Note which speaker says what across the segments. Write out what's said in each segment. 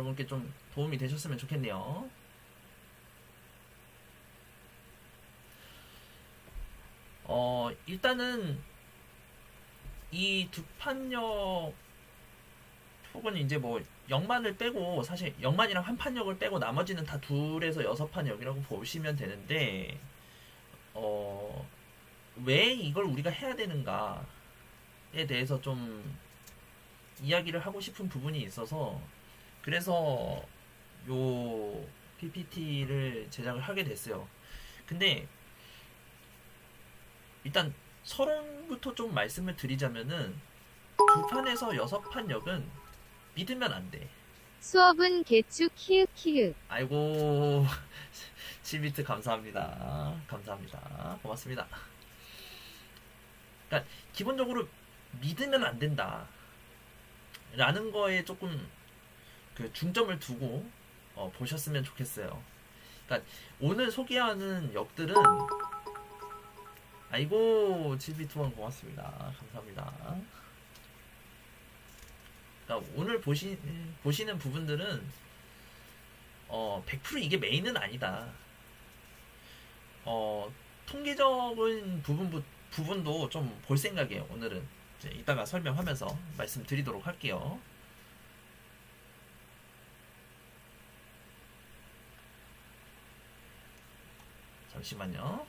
Speaker 1: 여러분께 좀 도움이 되셨으면 좋겠네요. 일단은 이 두 판역 혹은 이제 뭐 영만을 빼고 사실 영만이랑 한 판역을 빼고 나머지는 다 둘에서 여섯 판역이라고 보시면 되는데 어, 왜 이걸 우리가 해야 되는가에 대해서 좀 이야기를 하고 싶은 부분이 있어서 그래서 요 PPT를 제작을 하게 됐어요. 근데 일단 서론부터 좀 말씀을 드리자면은 두 판에서 여섯 판 역은 믿으면 안 돼.
Speaker 2: 수업은 개축 키읔키읔.
Speaker 1: 아이고 7비트 감사합니다. 감사합니다. 고맙습니다. 그러니까 기본적으로 믿으면 안 된다. 라는 거에 조금 그 중점을 두고 보셨으면 좋겠어요. 그러니까 오늘 소개하는 역들은 아이고 7비트원 고맙습니다. 감사합니다. 그러니까 오늘 보시는 부분들은 100% 이게 메인은 아니다. 통계적인 부분도 좀 볼 생각이에요. 오늘은 이제 이따가 설명하면서 말씀드리도록 할게요. 잠시만요.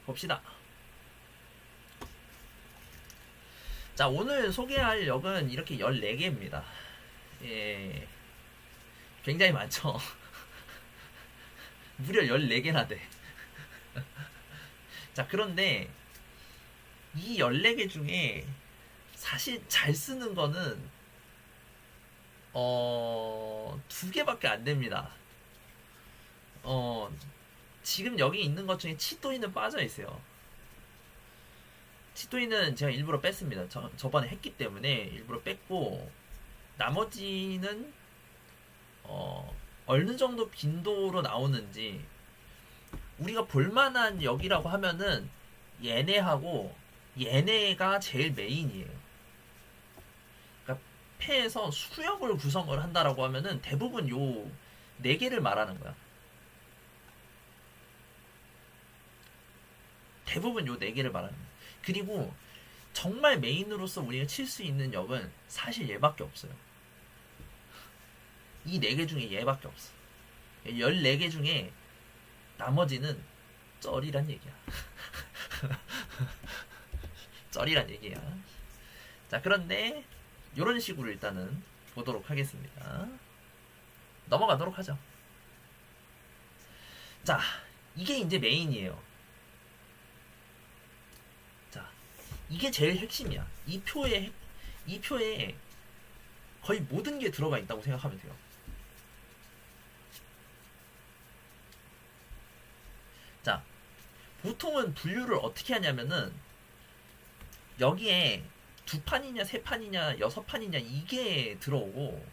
Speaker 1: 봅시다. 자, 오늘 소개할 역은 이렇게 14개입니다. 예. 굉장히 많죠? 무려 14개나 돼. 자, 그런데 이 14개 중에 사실 잘 쓰는 거는 2개밖에 안 됩니다. 지금 여기 있는 것 중에 치또이는 빠져 있어요. 치또이는 제가 일부러 뺐습니다. 저번에 했기 때문에 일부러 뺐고 나머지는 어느 정도 빈도로 나오는지 우리가 볼만한 역이라고 하면은 얘네하고 얘네가 제일 메인이에요. 그러니까 패에서 수역을 구성을 한다라고 하면은 대부분 요 4개를 말하는 거야. 대부분 요 4개를 말하는 거야. 그리고 정말 메인으로서 우리가 칠 수 있는 역은 사실 얘밖에 없어요. 이 4개 중에 얘밖에 없어. 14개 중에 나머지는 쩔이란 얘기야. 쩔이란 얘기야. 자, 그런데 이런 식으로 일단은 보도록 하겠습니다. 넘어가도록 하죠. 자, 이게 이제 메인이에요. 자, 이게 제일 핵심이야. 이 표에 거의 모든 게 들어가 있다고 생각하면 돼요. 자, 보통은 분류를 어떻게 하냐면은 여기에 2판이냐 3판이냐 6판이냐 이게 들어오고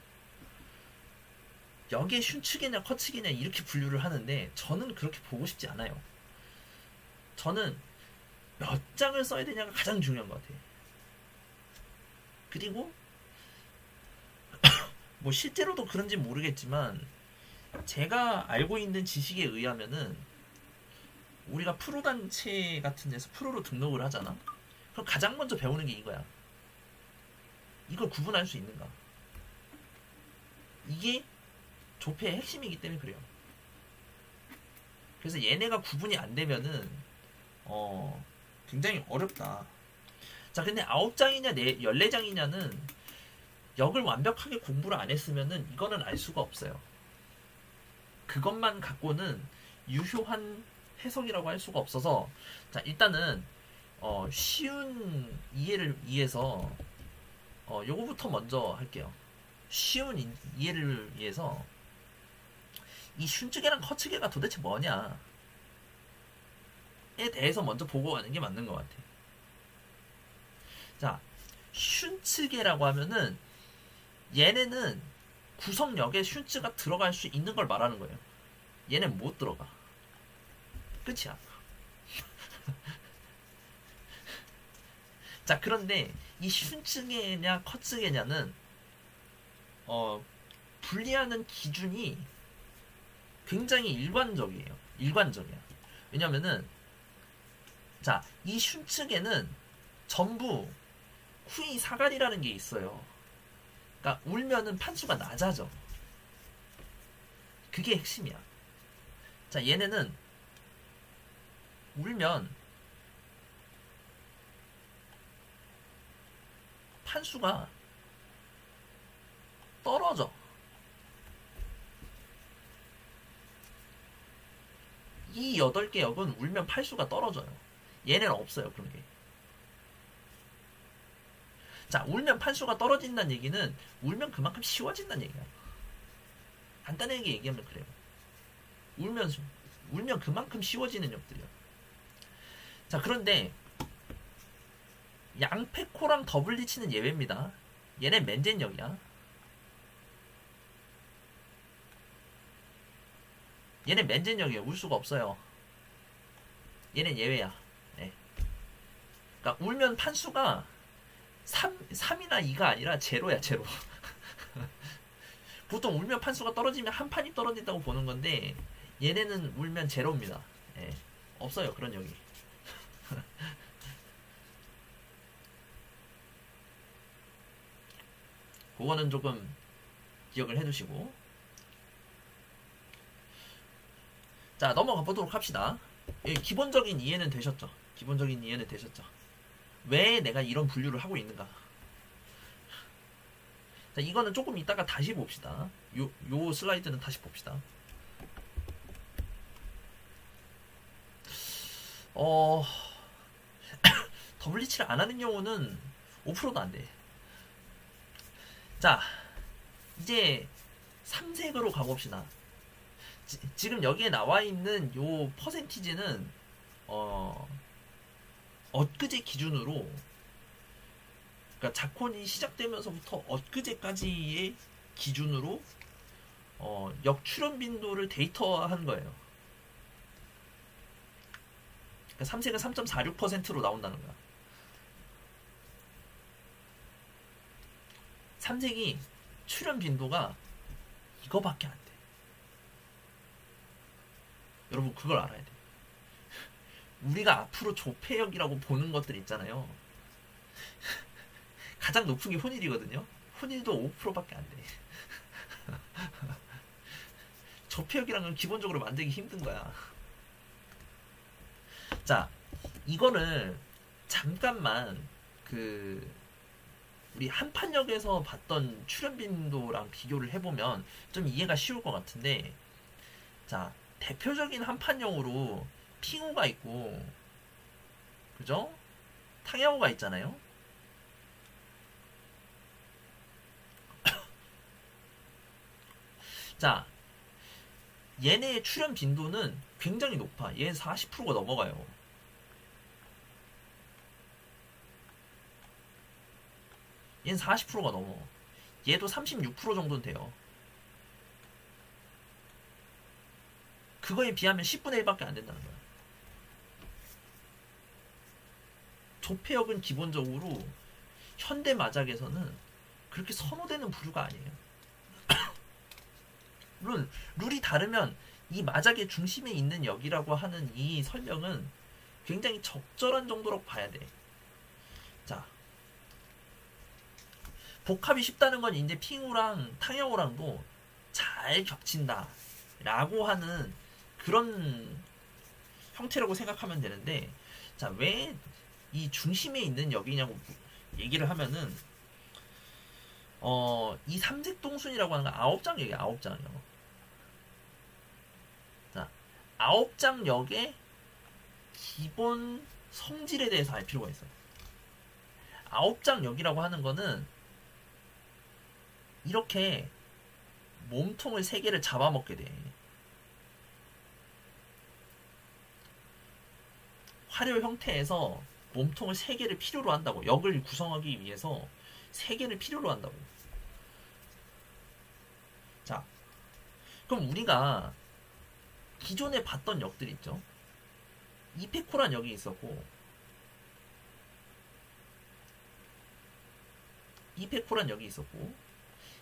Speaker 1: 여기에 슌츠게냐 커츠게냐 이렇게 분류를 하는데 저는 그렇게 보고 싶지 않아요. 저는 몇 장을 써야 되냐가 가장 중요한 것 같아요. 그리고 뭐 실제로도 그런지 모르겠지만 제가 알고 있는 지식에 의하면은 우리가 프로단체 같은 데서 프로로 등록을 하잖아. 그럼 가장 먼저 배우는 게 이거야. 이걸 구분할 수 있는가. 이게 조폐의 핵심이기 때문에 그래요. 그래서 얘네가 구분이 안 되면은 굉장히 어렵다. 자, 근데 9장이냐 14장이냐는 역을 완벽하게 공부를 안 했으면은 이거는 알 수가 없어요. 그것만 갖고는 유효한 해석이라고 할 수가 없어서 자, 일단은 쉬운 이해를 위해서 요거부터 먼저 할게요. 쉬운 이해를 위해서 이 슌츠게랑 커츠게가 도대체 뭐냐에 대해서 먼저 보고 가는 게 맞는 것 같아. 자, 슌츠게라고 하면은 얘네는 구성역에 슌츠가 들어갈 수 있는 걸 말하는 거예요. 얘는 못 들어가. 끝이야. 자, 그런데 이 슌츠게냐 커츠게냐는 분리하는 기준이 굉장히 일관적이에요. 일관적이야. 왜냐면은 자, 이 슌츠게는 전부 후이 사갈이라는 게 있어요. 그러니까 울면은 판수가 낮아져. 그게 핵심이야. 자, 얘네는 울면 판수가 떨어져. 이 8개 역은 울면 판수가 떨어져요. 얘네는 없어요, 그런 게. 자, 울면 판수가 떨어진다는 얘기는 울면 그만큼 쉬워진다는 얘기야. 간단하게 얘기하면 그래요. 울면 그만큼 쉬워지는 역들이야. 자, 그런데 양페코랑 더블리치는 예외입니다. 얘네 맨젠역이야. 얘네 맨젠역이에요. 울 수가 없어요. 얘는 예외야. 네. 그러니까 울면 판수가 3이나 2가 아니라 제로야, 제로. 보통 울면 판수가 떨어지면 한 판이 떨어진다고 보는 건데 얘네는 울면 제로입니다. 예. 없어요, 그런 역이. 그거는 조금 기억을 해두시고. 자, 넘어가 보도록 합시다. 예, 기본적인 이해는 되셨죠? 기본적인 이해는 되셨죠? 왜 내가 이런 분류를 하고 있는가? 자, 이거는 조금 이따가 다시 봅시다. 요 슬라이드는 다시 봅시다. 더블리치를 안 하는 경우는 5%도 안 돼. 자, 이제 3색으로 가봅시다. 지금 여기에 나와 있는 요 퍼센티지는 엊그제 기준으로, 그러니까 자콘이 시작되면서부터 엊그제까지의 기준으로 역출현 빈도를 데이터화한 거예요. 그러니까 3색은 3.46%로 나온다는 거야. 3색이 출현 빈도가 이거밖에 안 돼. 여러분, 그걸 알아야 돼. 우리가 앞으로 조폐역이라고 보는 것들 있잖아요. 가장 높은 게 혼일이거든요. 혼일도 5%밖에 안 돼. 조폐역이라는 건 기본적으로 만들기 힘든 거야. 자, 이거를 잠깐만 우리 한판역에서 봤던 출현 빈도랑 비교를 해보면 좀 이해가 쉬울 것 같은데, 자, 대표적인 한판용으로 핑우가 있고, 그죠? 탕야오가 있잖아요. 자, 얘네의 출현 빈도는 굉장히 높아. 얘는 40%가 넘어가요. 얘는 40%가 넘어. 얘도 36% 정도는 돼요. 그거에 비하면 10분의 1밖에 안 된다는 거야. 조폐역은 기본적으로 현대 마작에서는 그렇게 선호되는 부류가 아니에요. 물론 룰이 다르면 이 마작의 중심에 있는 역이라고 하는 이 설명은 굉장히 적절한 정도로 봐야 돼. 자, 복합이 쉽다는 건 이제 핑우랑 탕야오랑도 잘 겹친다 라고 하는 그런 형태라고 생각하면 되는데, 자, 왜 이 중심에 있는 역이냐고 얘기를 하면은 이 삼색동순이라고 하는 건 9장 역이야. 9장이요. 자, 9장 역의 기본 성질에 대해서 알 필요가 있어요. 9장 역이라고 하는 거는 이렇게 몸통을 3개를 잡아먹게 돼. 화려 형태에서 몸통을 3개를 필요로 한다고. 역을 구성하기 위해서 3개를 필요로 한다고. 자, 그럼 우리가 기존에 봤던 역들 있죠. 이페코란 역이 있었고, 이페코란 역이 있었고,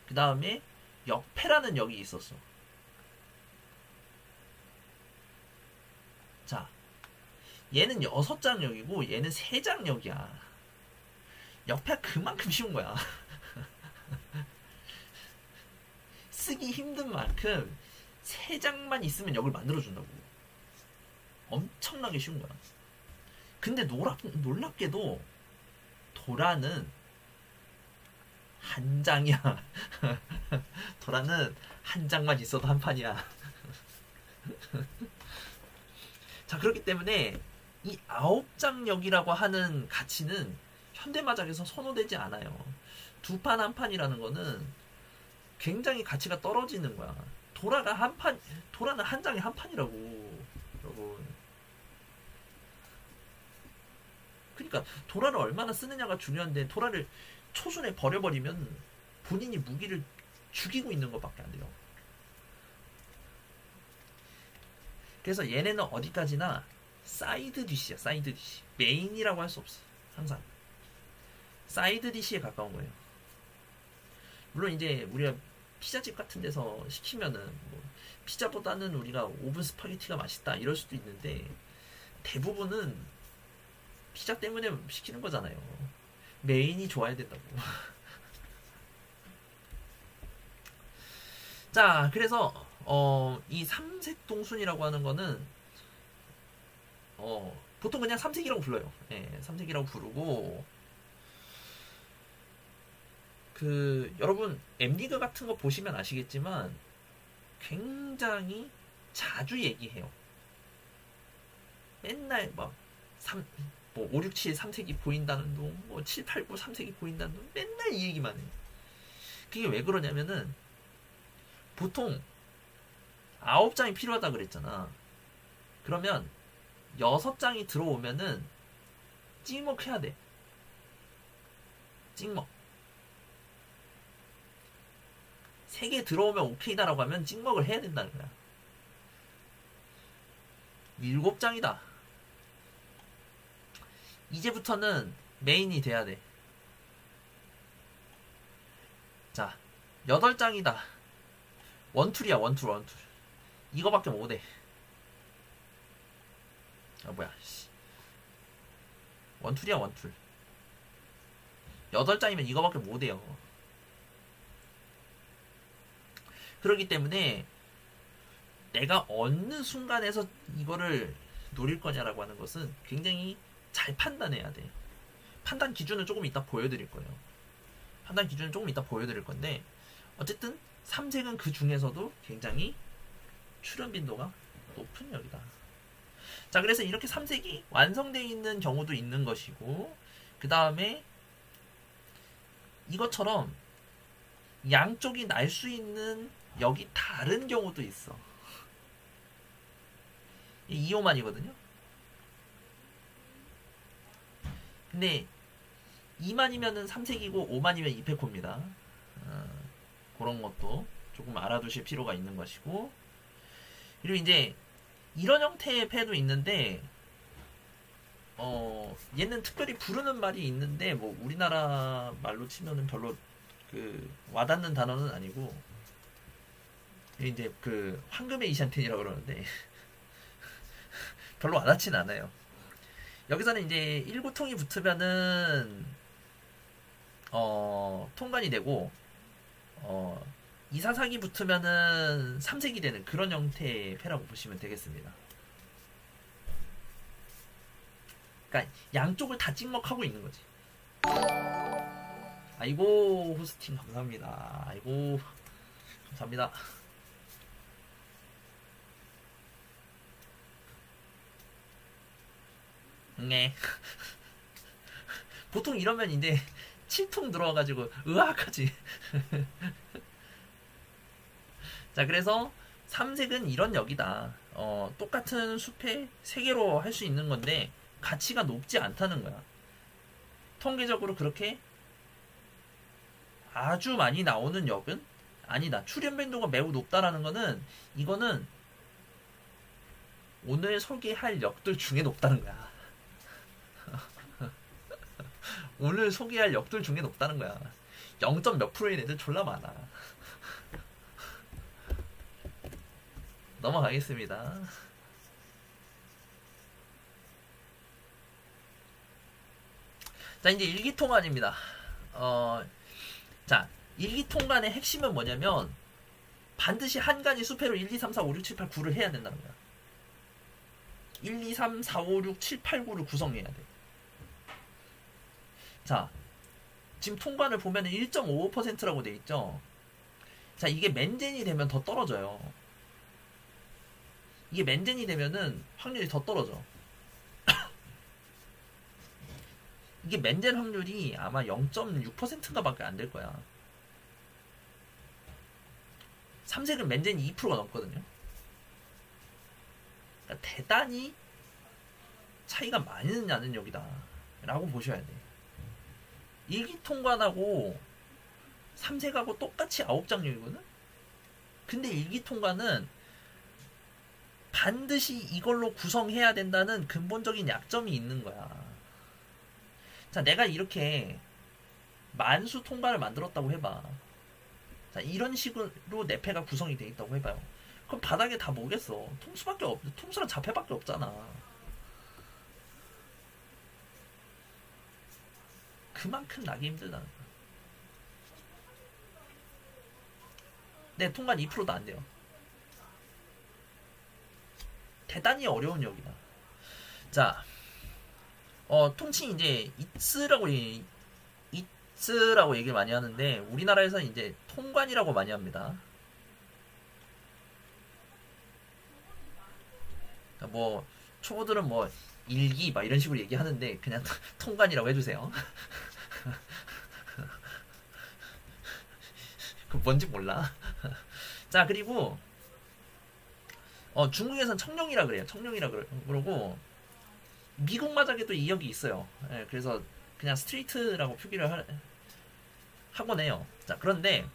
Speaker 1: 그 다음에 역패라는 역이 있었어. 자, 얘는 6장역이고 얘는 3장역이야. 역패가 그만큼 쉬운 거야. 쓰기 힘든 만큼 3장만 있으면 역을 만들어준다고. 엄청나게 쉬운 거야. 근데 놀랍게도 도라는 한 장이야. 도라는 한 장만 있어도 한 판이야. 자, 그렇기 때문에 이 9장역이라고 하는 가치는 현대마작에서 선호되지 않아요. 2판 한 판이라는 거는 굉장히 가치가 떨어지는 거야. 도라는 한 장에 한 판이라고, 여러분. 그러니까 도라를 얼마나 쓰느냐가 중요한데, 도라를 초순에 버려버리면 본인이 무기를 죽이고 있는 것밖에 안 돼요. 그래서 얘네는 어디까지나 사이드 디시야. 사이드 디시. 메인이라고 할 수 없어. 항상 사이드 디시에 가까운 거예요. 물론 이제 우리가 피자집 같은 데서 시키면은 뭐 피자보다는 우리가 오븐 스파게티가 맛있다 이럴 수도 있는데, 대부분은 피자 때문에 시키는 거잖아요. 메인이 좋아야 된다고. 자, 그래서 이 삼색동순이라고 하는 거는 보통 그냥 삼색이라고 불러요. 예, 삼색이라고 부르고, 여러분 M리그 같은 거 보시면 아시겠지만 굉장히 자주 얘기해요. 맨날 막 5, 6, 7 3색이 보인다는 둥, 뭐 7, 8, 9 3색이 보인다는 둥, 맨날 이 얘기만 해. 그게 왜 그러냐면은, 보통 9장이 필요하다 그랬잖아. 그러면 6장이 들어오면은 찍먹 해야 돼. 찍먹. 3개 들어오면 오케이다라고 하면 찍먹을 해야 된다는 거야. 7장이다. 이제부터는 메인이 돼야 돼. 자, 8장이다. 원툴이야, 원툴. 이거밖에 못해. 뭐야, 씨. 원툴이야, 원툴. 8장이면 이거밖에 못해요. 그렇기 때문에 내가 어느 순간에서 이거를 노릴 거냐라고 하는 것은 굉장히 잘 판단해야 돼. 판단 기준은 조금 이따 보여드릴 거예요. 판단 기준은 조금 이따 보여드릴 건데, 어쨌든 3색은 그 중에서도 굉장히 출현 빈도가 높은 역이다. 자, 그래서 이렇게 3색이 완성되어 있는 경우도 있는 것이고, 그 다음에 이것처럼 양쪽이 날 수 있는 역이 다른 경우도 있어. 2호만이거든요. 근데 2만이면은 3색이고 5만이면 2패코입니다. 그런 것도 조금 알아두실 필요가 있는 것이고, 그리고 이제 이런 형태의 패도 있는데, 얘는 특별히 부르는 말이 있는데, 뭐 우리나라 말로 치면은 별로 와닿는 단어는 아니고, 이제 황금의 이샨텐이라고 그러는데 별로 와닿진 않아요. 여기서는 이제 1구통이 붙으면은 통관이 되고, 244기 붙으면은 3색이 되는 그런 형태의 패라고 보시면 되겠습니다. 그러니까 양쪽을 다 찍먹하고 있는 거지. 아이고, 호스팅 감사합니다. 아이고, 감사합니다. 네. 보통 이러면 이제 7통 들어와가지고 으악하지. 자, 그래서 3색은 이런 역이다. 똑같은 숲에 3개로 할 수 있는 건데 가치가 높지 않다는 거야. 통계적으로 그렇게 아주 많이 나오는 역은 아니다. 출현 빈도가 매우 높다라는 거는, 이거는 오늘 소개할 역들 중에 높다는 거야. 오늘 소개할 역들 중에 높다는 거야. 0점 몇 프로인 애들 졸라 많아. 넘어가겠습니다. 자, 이제 일기통관입니다. 자, 일기통관의 핵심은 뭐냐면 반드시 한 가지 수패로 1, 2, 3, 4, 5, 6, 7, 8, 9를 해야 된다는 거야. 1, 2, 3, 4, 5, 6, 7, 8, 9를 구성해야 돼. 자, 지금 통관을 보면 1.55%라고 돼 있죠. 자, 이게 맨젠이 되면 더 떨어져요. 이게 맨젠이 되면은 확률이 더 떨어져. 이게 맨젠 확률이 아마 0.6%인가 밖에 안 될 거야. 삼색은 맨젠이 2%가 넘거든요. 그러니까 대단히 차이가 많이 나는 여기다 라고 보셔야 돼. 일기통관하고 삼색하고 똑같이 9장력이거든? 근데 일기통관은 반드시 이걸로 구성해야 된다는 근본적인 약점이 있는 거야. 자, 내가 이렇게 만수 통관을 만들었다고 해봐. 자, 이런 식으로 내 패가 구성이 돼 있다고 해봐요. 그럼 바닥에 다 뭐겠어? 통수밖에 없, 통수랑 자패밖에 없잖아. 그만큼 나기 힘들다는 거야. 내 통관 2%도 안 돼요. 대단히 어려운 역이다. 자, 통칭 이제 이츠라고 얘기를 많이 하는데 우리나라에서는 이제 통관이라고 많이 합니다. 그러니까 뭐 초보들은 뭐 일기 막 이런 식으로 얘기하는데 그냥 통관이라고 해주세요. 그 뭔지 몰라. 자, 그리고 중국에선 청룡이라 그래요. 청룡이라 그러고 미국 마작에도 이 역이 있어요. 예, 그래서 그냥 스트리트라고 표기를 하곤 해요. 자, 그런데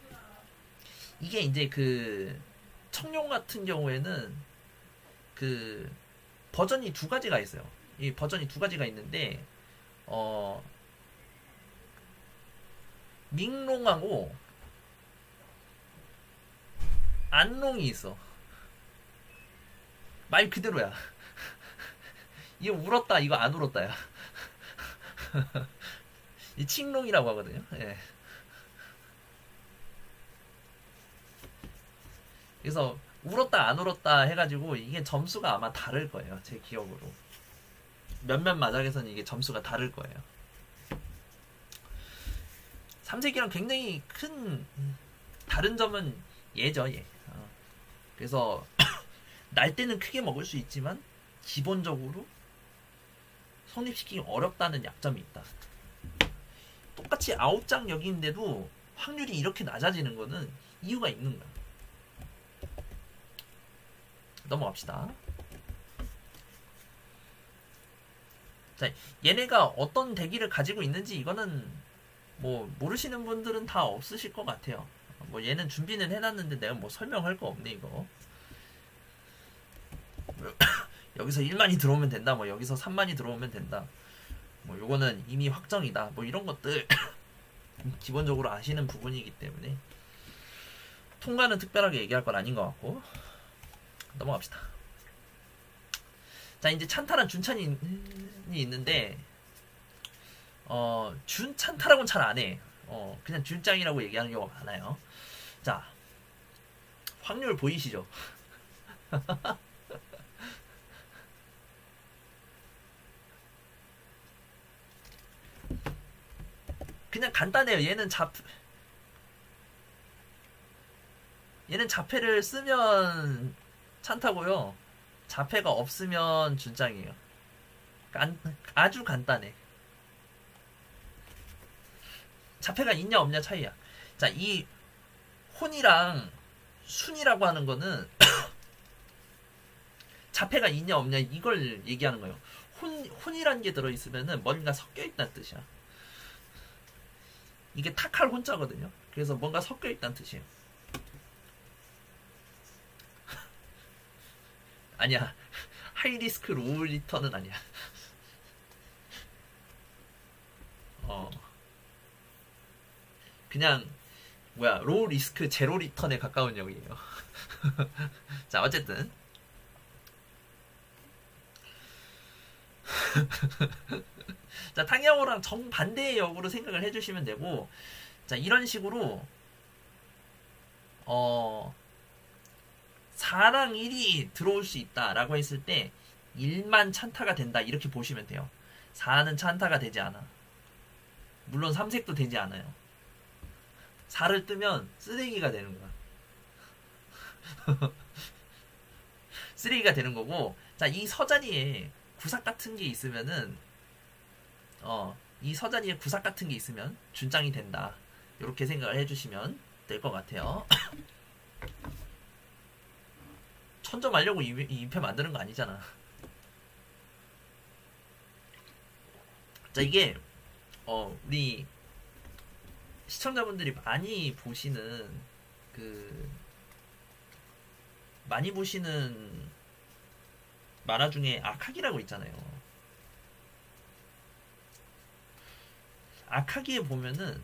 Speaker 1: 이게 이제 그 청룡 같은 경우에는 그 버전이 두 가지가 있어요. 이 버전이 두 가지가 있는데 밍롱하고 안롱이 있어. 말 그대로야. 이거 울었다, 이거 안 울었다야. 이 칭롱이라고 하거든요. 예. 그래서 울었다 안 울었다 해가지고 이게 점수가 아마 다를 거예요. 제 기억으로. 몇몇 마작에서는 이게 점수가 다를 거예요. 삼색이랑 굉장히 큰 다른 점은 얘죠, 얘. 그래서 날 때는 크게 먹을 수 있지만 기본적으로 성립시키기 어렵다는 약점이 있다. 똑같이 9장 역인데도 확률이 이렇게 낮아지는 거는 이유가 있는 거야. 넘어갑시다. 자, 얘네가 어떤 대기를 가지고 있는지 이거는 뭐 모르시는 분들은 다 없으실 것 같아요. 뭐 얘는 준비는 해놨는데 내가 뭐 설명할 거 없네 이거. 여기서 1만이 들어오면 된다. 뭐 여기서 3만이 들어오면 된다. 뭐 요거는 이미 확정이다. 뭐 이런 것들 기본적으로 아시는 부분이기 때문에 통과는 특별하게 얘기할 건 아닌 것 같고 넘어갑시다. 자, 이제 찬탈한 준찬이 있는데 준찬탈하고는 잘 안 해. 그냥 준짱이라고 얘기하는 경우가 많아요. 자, 확률 보이시죠? 그냥 간단해요. 얘는 자패를 쓰면 찬타고요. 자패가 없으면 준짱이에요. 아주 간단해. 자패가 있냐 없냐 차이야. 자, 이 혼이랑 순이라고 하는 거는 자패가 있냐 없냐 이걸 얘기하는 거예요. 혼이라는 게 들어있으면은 뭔가 섞여있다는 뜻이야. 이게 탁할 혼자거든요. 그래서 뭔가 섞여있다는 뜻이에요. 아니야. 하이리스크 로우 리턴은 아니야. 그냥 뭐야 로우 리스크 제로 리턴에 가까운 역이에요. 자 어쨌든 자 탕야오랑 정반대의 역으로 생각을 해주시면 되고 자 이런 식으로 4랑 1이 들어올 수 있다라고 했을 때 1만 찬타가 된다 이렇게 보시면 돼요. 4는 찬타가 되지 않아. 물론 3색도 되지 않아요. 4를 뜨면 쓰레기가 되는 거야. 쓰레기가 되는 거고 자 이 서자리에 구삭 같은 게 있으면은 이 서자리에 구삭 같은 게 있으면 준장이 된다. 이렇게 생각을 해주시면 될 것 같아요. 천점 하려고 이 2패 만드는 거 아니잖아. 자 이게 우리 시청자분들이 많이 보시는 만화 중에 아카기라고 있잖아요. 아카기에 보면은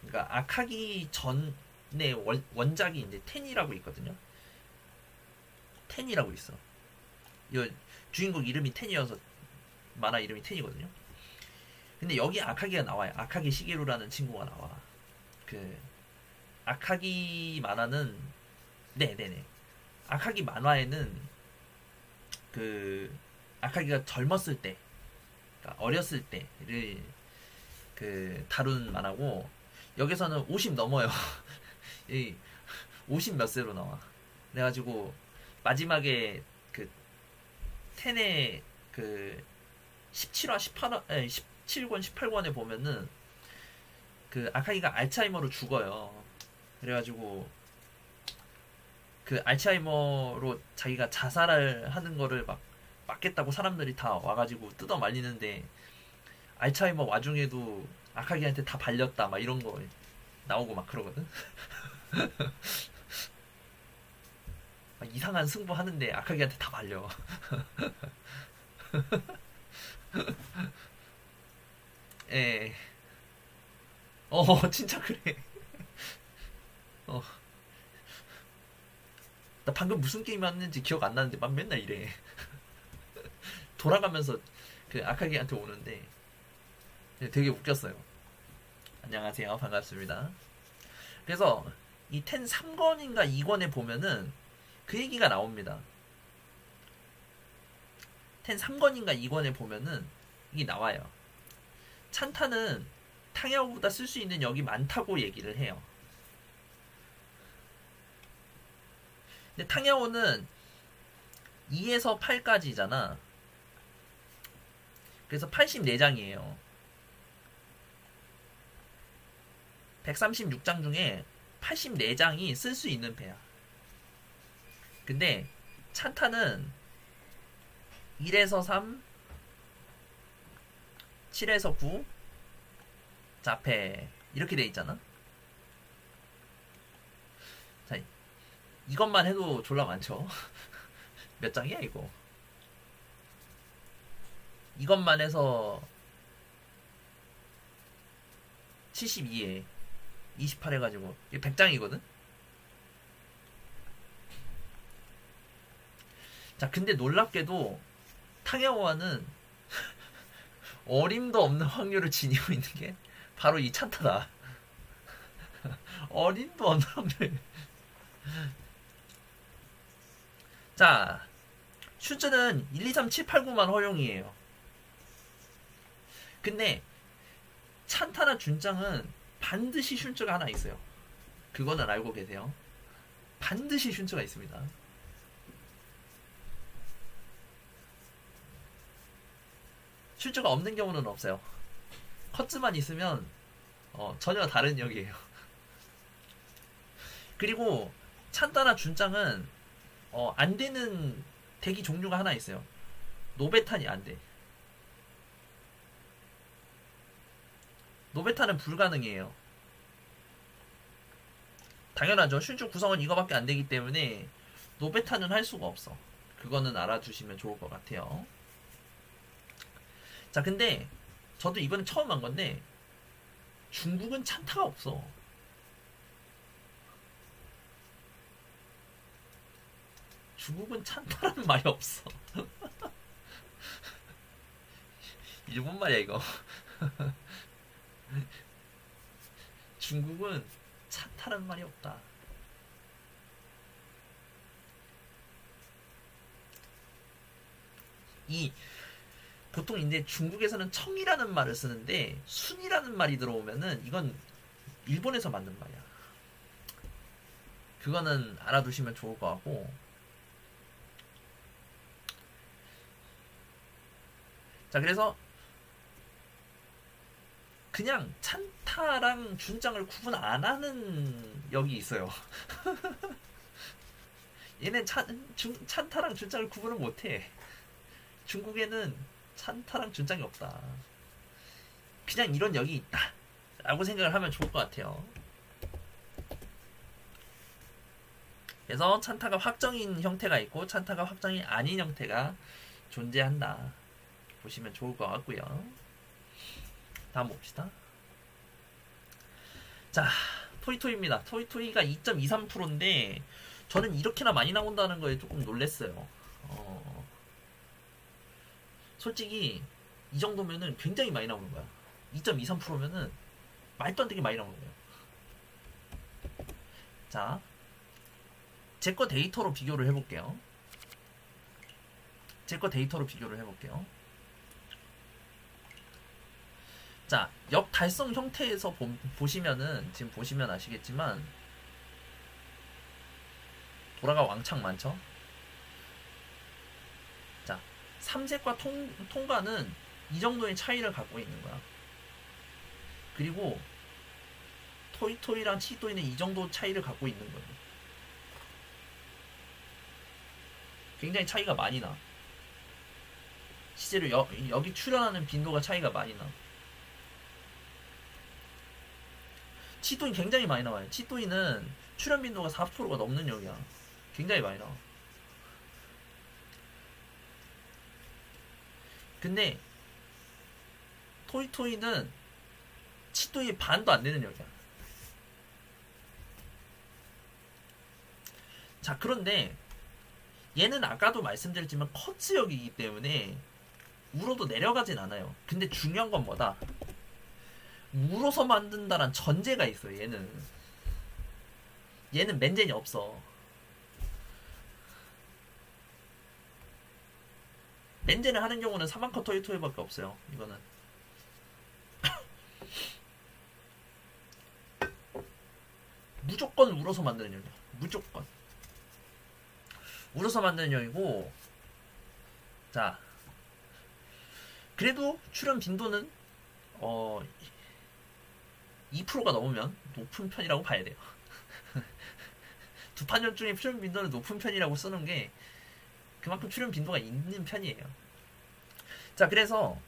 Speaker 1: 그러니까 아카기 전에 원작이 이제 텐이라고 있거든요. 텐이라고 있어. 이 주인공 이름이 텐이어서 만화 이름이 텐이거든요. 근데 여기 아카기가 나와요. 아카기 시게루라는 친구가 나와. 그 아카기 만화는 네네네. 아카기 만화에는 그 아카기가 젊었을 때, 그러니까 어렸을 때를 그 다룬 만화고 여기서는 50 넘어요. 50 몇 세로 나와. 그래가지고 마지막에 그 텐의 그 17화, 18화, 17권, 18권에 보면은 그 아카기가 알츠하이머로 죽어요. 그래가지고 그 알츠하이머로 자기가 자살을 하는 거를 막 막겠다고 사람들이 다 와가지고 뜯어 말리는데 알츠하이머 와중에도 아카기한테 다 발렸다 막 이런 거 나오고 막 그러거든. 막 이상한 승부 하는데 아카기한테 다 발려. 예. 진짜 그래. 어. 나 방금 무슨 게임 했는지 기억 안 나는데 막 맨날 이래. 돌아가면서 그 아카기한테 오는데 되게 웃겼어요. 안녕하세요. 반갑습니다. 그래서 이 텐 3권인가 2권에 보면은 그 얘기가 나옵니다. 텐 3권인가 2권에 보면은 이게 나와요. 찬타는 탕야오보다 쓸 수 있는 역이 많다고 얘기를 해요. 근데 탕야오는 2에서 8까지잖아. 그래서 84장이에요. 136장 중에 84장이 쓸 수 있는 배야. 근데 찬타는 1에서 3, 7에서 9, 자폐 이렇게 돼 있잖아. 자, 이것만 해도 졸라 많죠. 몇 장이야 이거? 이것만 해서 72에 28 해가지고 100장이거든. 자 근데 놀랍게도 탕야오와는 어림도 없는 확률을 지니고 있는 게 바로 이 찬타다. 어림도 없는 확률. 자 슈즈는 1, 2, 3, 7, 8, 9만 허용이에요. 근데 찬타나 준장은 반드시 슌즈가 하나 있어요. 그거는 알고 계세요. 반드시 슌즈가 있습니다. 슌즈가 없는 경우는 없어요. 커츠만 있으면 전혀 다른 역이에요. 그리고 찬타나 준장은 안 되는 대기 종류가 하나 있어요. 노베탄이 안 돼. 노베탄은 불가능해요. 당연하죠. 슌즈 구성은 이거밖에 안 되기 때문에 노베탄은 할 수가 없어. 그거는 알아주시면 좋을 것 같아요. 자, 근데 저도 이번에 처음 한 건데 중국은 찬타가 없어. 중국은 찬타라는 말이 없어. 일본 말이야 이거. 중국은 찬타라는 말이 없다. 이 보통 이제 중국에서는 청이라는 말을 쓰는데 순이라는 말이 들어오면은 이건 일본에서 만든 말이야. 그거는 알아두시면 좋을 것 같고. 자, 그래서 그냥 찬타랑 준장을 구분 안 하는 역이 있어요. 얘는 찬타랑 준장을 구분을 못해. 중국에는 찬타랑 준장이 없다. 그냥 이런 역이 있다 라고 생각을 하면 좋을 것 같아요. 그래서 찬타가 확정인 형태가 있고 찬타가 확정이 아닌 형태가 존재한다 보시면 좋을 것 같고요. 다음 봅시다. 자, 토이토이입니다. 토이토이가 2.23%인데 저는 이렇게나 많이 나온다는 거에 조금 놀랐어요. 솔직히 이 정도면은 굉장히 많이 나오는 거야. 2.23%면은 말도 안 되게 많이 나오는 거예요. 자, 제 거 데이터로 비교를 해볼게요. 자, 역달성 형태에서 보시면은 지금 보시면 아시겠지만 도라가 왕창 많죠? 자, 3색과 통과는 이 정도의 차이를 갖고 있는 거야. 그리고 토이토이랑 치토이는 이 정도 차이를 갖고 있는 거예요. 굉장히 차이가 많이 나. 실제로 여기 출연하는 빈도가 차이가 많이 나. 치토이 굉장히 많이 나와요. 치토이는 출연 빈도가 4%가 넘는 역이야. 굉장히 많이 나와. 근데 토이토이는 치토이의 반도 안 되는 역이야. 자, 그런데 얘는 아까도 말씀드렸지만 커츠역이기 때문에 우로도 내려가진 않아요. 근데 중요한 건 뭐다? 우로서 만든다란 전제가 있어요. 얘는 맨젠이 없어. 맨젠을 하는 경우는 사만커 토이토이밖에 없어요. 이거는 무조건 우러서 만드는 형이야. 무조건 우러서 만드는 형이고. 자, 그래도 출연 빈도는 2%가 넘으면 높은 편이라고 봐야 돼요. 두 판전 중에 출연 빈도는 높은 편이라고 쓰는 게 그만큼 출연 빈도가 있는 편이에요. 자, 그래서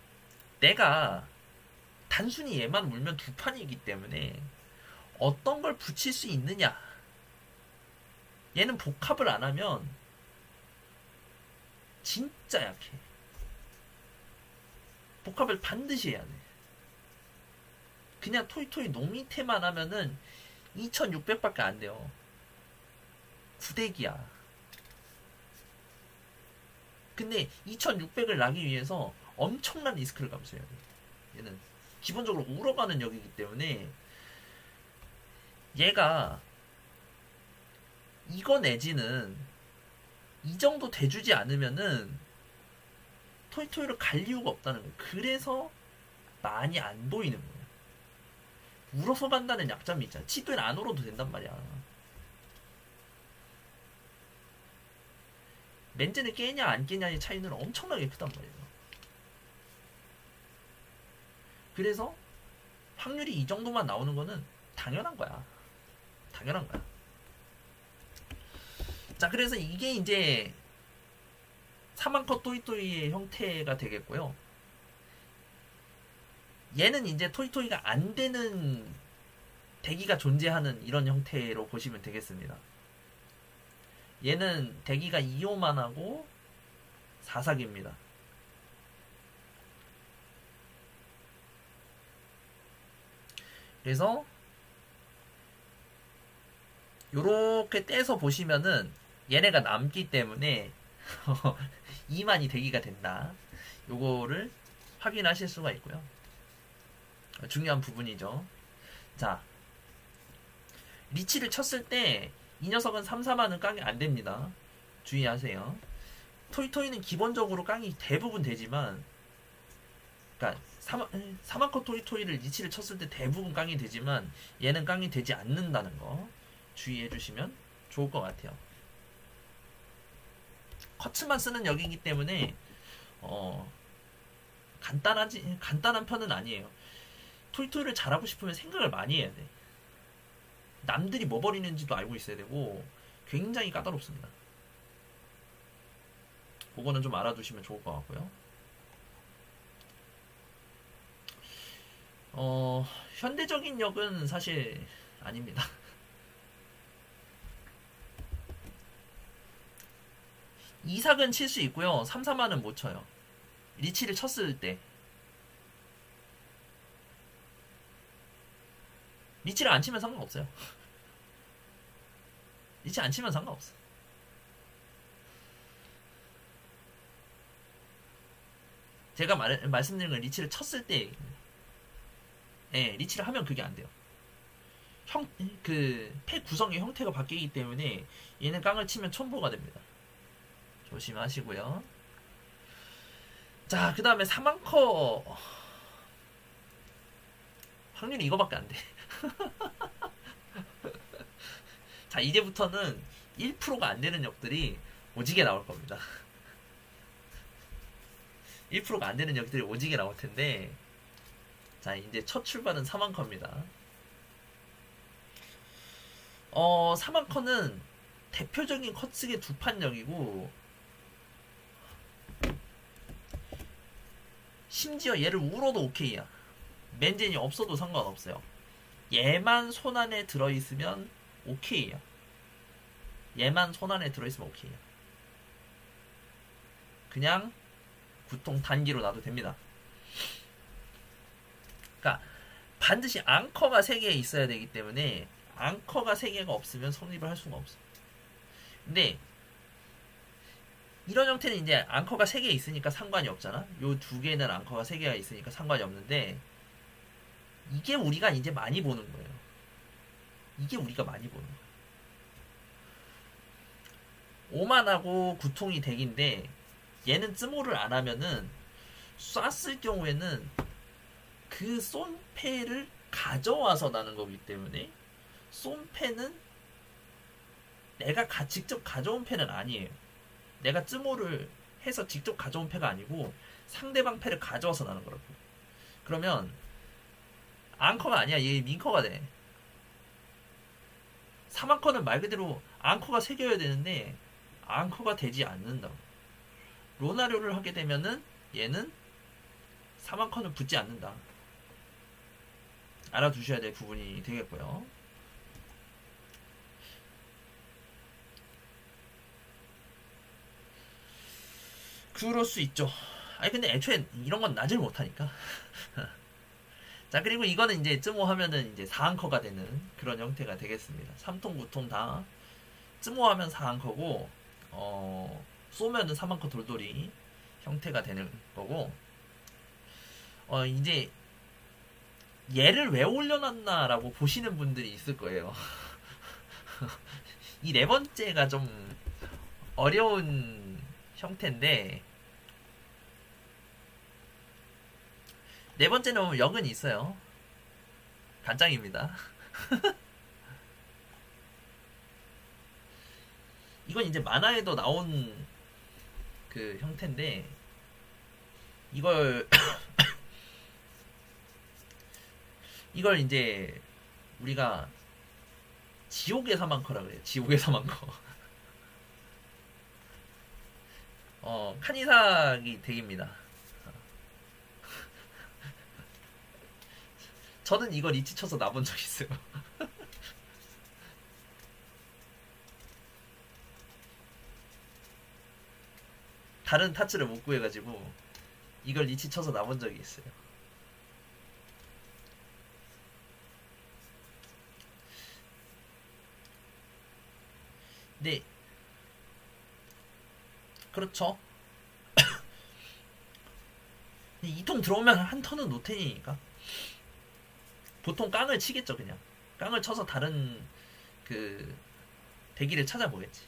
Speaker 1: 내가 단순히 얘만 물면 두 판이기 때문에 어떤 걸 붙일 수 있느냐. 얘는 복합을 안 하면 진짜 약해. 복합을 반드시 해야 돼. 그냥 토이토이 농이테만 하면은 2600밖에 안 돼요. 구대기야. 근데 2600을 나기 위해서 엄청난 리스크를 감수해야 돼. 얘는 기본적으로 우러가는 역이기 때문에 얘가 이거 내지는 이 정도 돼주지 않으면은 토이토이를 갈 이유가 없다는 거예요. 그래서 많이 안 보이는 거예요. 울어서 간다는 약점이 있잖아. 치토이는 안 울어도 된단 말이야. 맨즈는 깨냐 안 깨냐의 차이는 엄청나게 크단 말이에요. 그래서 확률이 이 정도만 나오는 거는 당연한 거야. 당연한 거야. 자, 그래서 이게 이제 사만커 토이토이의 형태가 되겠고요. 얘는 이제 토이토이가 안 되는 대기가 존재하는 이런 형태로 보시면 되겠습니다. 얘는 대기가 2호만 하고 4사기입니다. 그래서 요렇게 떼서 보시면은 얘네가 남기 때문에 2만이 대기가 된다. 요거를 확인하실 수가 있고요. 중요한 부분이죠. 자, 리치를 쳤을 때 이 녀석은 3, 4만은 깡이 안 됩니다. 주의하세요. 토이토이는 기본적으로 깡이 대부분 되지만, 그러니까 4만 컷 토이토이를 리치를 쳤을 때 대부분 깡이 되지만 얘는 깡이 되지 않는다는 거 주의해 주시면 좋을 것 같아요. 커츠만 쓰는 역이기 때문에 간단한 편은 아니에요. 토이토이를 잘하고 싶으면 생각을 많이 해야 돼. 남들이 뭐 버리는지도 알고 있어야 되고 굉장히 까다롭습니다. 그거는 좀 알아두시면 좋을 것 같고요. 현대적인 역은 사실 아닙니다. 이삭은 칠 수 있고요. 3, 4만은 못 쳐요. 리치를 쳤을 때. 리치를 안 치면 상관없어요. 리치 안 치면 상관없어. 제가 말씀드린 건 리치를 쳤을 때, 예, 리치를 하면 그게 안 돼요. 패 구성의 형태가 바뀌기 때문에 얘는 깡을 치면 첨보가 됩니다. 조심하시고요. 자, 그 다음에 사망커. 확률이 이거밖에 안 돼. 자, 이제부터는 1%가 안 되는 역들이 오지게 나올 겁니다. 1%가 안 되는 역들이 오지게 나올 텐데, 자, 이제 첫 출발은 사망커입니다. 사망커는 대표적인 커츠의 두판역이고, 심지어 얘를 울어도 오케이야. 맨젠이 없어도 상관없어요. 얘만 손 안에 들어있으면 오케이야. 얘만 손 안에 들어있으면 오케이야. 그냥 구통 단기로 놔도 됩니다. 그러니까 반드시 앙커가 3개 있어야 되기 때문에 앙커가 3개가 없으면 성립을 할 수가 없어. 근데 이런 형태는 이제 앙커가 3개 있으니까 상관이 없잖아. 요 2개는 앙커가 3개가 있으니까 상관이 없는데, 이게 우리가 이제 많이 보는 거예요. 이게 우리가 많이 보는 거예요. 5만하고 구통이 덱인데 얘는 쯔모를 안 하면은 쐈을 경우에는 그 쏜패를 가져와서 나는 거기 때문에, 쏜패는 내가 직접 가져온 패는 아니에요. 내가 쯔모를 해서 직접 가져온 패가 아니고 상대방 패를 가져와서 나는 거라고. 그러면 앙커가 아니야. 얘 민커가 돼. 3앙커는 말 그대로 앙커가 새겨야 되는데 앙커가 되지 않는다고. 로나료를 하게 되면은 얘는 3앙커는 붙지 않는다. 알아두셔야 될 부분이 되겠고요. 그럴 수 있죠. 아니 근데 애초에 이런 건 나질 못하니까. 자, 그리고 이거는 이제 쯔모 하면은 이제 4앙커가 되는 그런 형태가 되겠습니다. 3통 9통 다 쯔모 하면 4앙커고 쏘면은 3앙커 돌돌이 형태가 되는 거고, 이제 얘를 왜 올려놨나라고 보시는 분들이 있을 거예요. 이 네 번째가 좀 어려운 형태인데, 네 번째는 보면 역은 있어요. 간장입니다. 이건 이제 만화에도 나온 그 형태인데, 이걸 이걸 이제 우리가 지옥의 사망커라 그래요. 지옥의 사망커. 카니삭이 덱입니다. 저는 이걸 리치 쳐서 나본 적 있어요. 다른 타츠를 못 구해가지고 이걸 리치 쳐서 나본 적이 있어요. 네, 그렇죠. 이 통 들어오면 한 턴은 노텐이니까 보통 깡을 치겠죠. 그냥 깡을 쳐서 다른 그 대기를 찾아보겠지.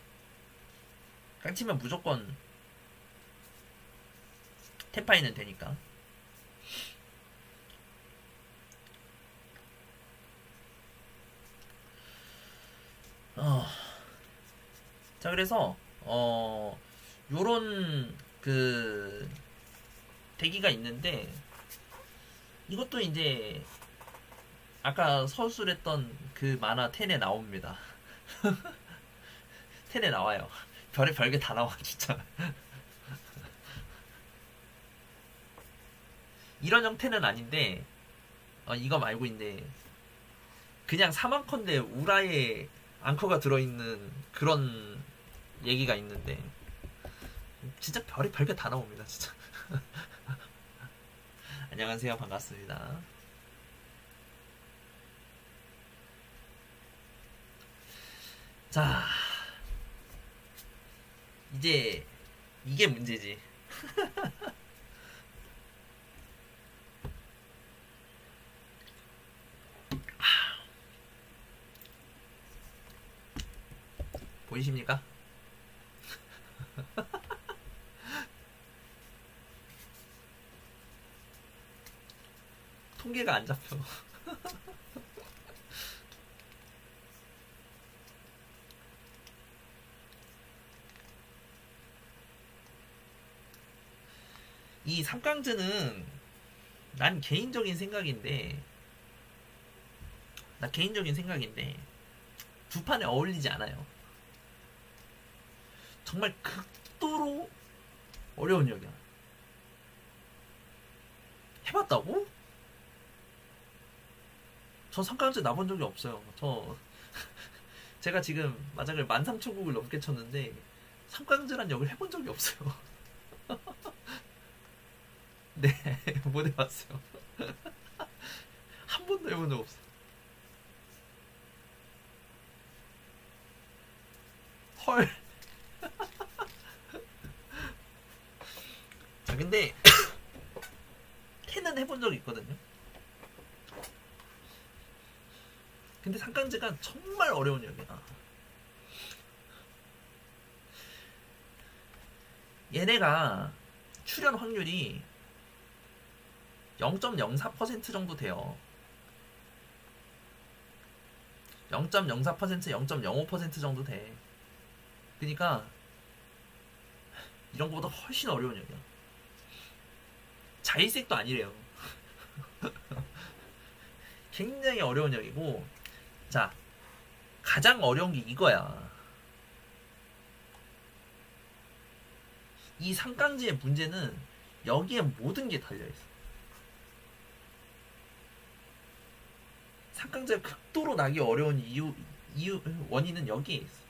Speaker 1: 깡 치면 무조건 템파이는 되니까. 자, 그래서 요런 그 대기가 있는데, 이것도 이제 아까 서술했던 그 만화 텐에 나옵니다. 텐에 나와요. 별의 별게 다 나와 진짜. 이런 형태는 아닌데 이거 말고 있네. 그냥 사망컨대 우라에 앙커가 들어있는 그런 얘기가 있는데 진짜 별의 별게 다 나옵니다 진짜. 안녕하세요, 반갑습니다. 자, 이제 이게 문제지. 보이십니까? 통계가 안 잡혀. 이 삼강즈는 난 개인적인 생각인데 두 판에 어울리지 않아요. 정말 극도로 어려운 역이야. 해봤다고? 저 삼강즈 나본 적이 없어요. 제가 지금 마작을 13,000곡을 넘게 쳤는데 삼강즈란 역을 해본 적이 없어요. 네, 못 해봤어요. 한 번도 해본 적 없어. 헐. 자, 근데 텐은 해본 적이 있거든요. 근데 삼강즈가 정말 어려운 역이야. 얘네가 출연 확률이 0.04% 정도 돼요. 0.04%, 0.05% 정도 돼. 그러니까 이런 거보다 훨씬 어려운 역이야. 자일색도 아니래요. 굉장히 어려운 역이고, 자, 가장 어려운 게 이거야. 이 삼강지의 문제는 여기에 모든 게 달려있어. 삼강지가 극도로 나기 어려운 원인은 여기에 있어.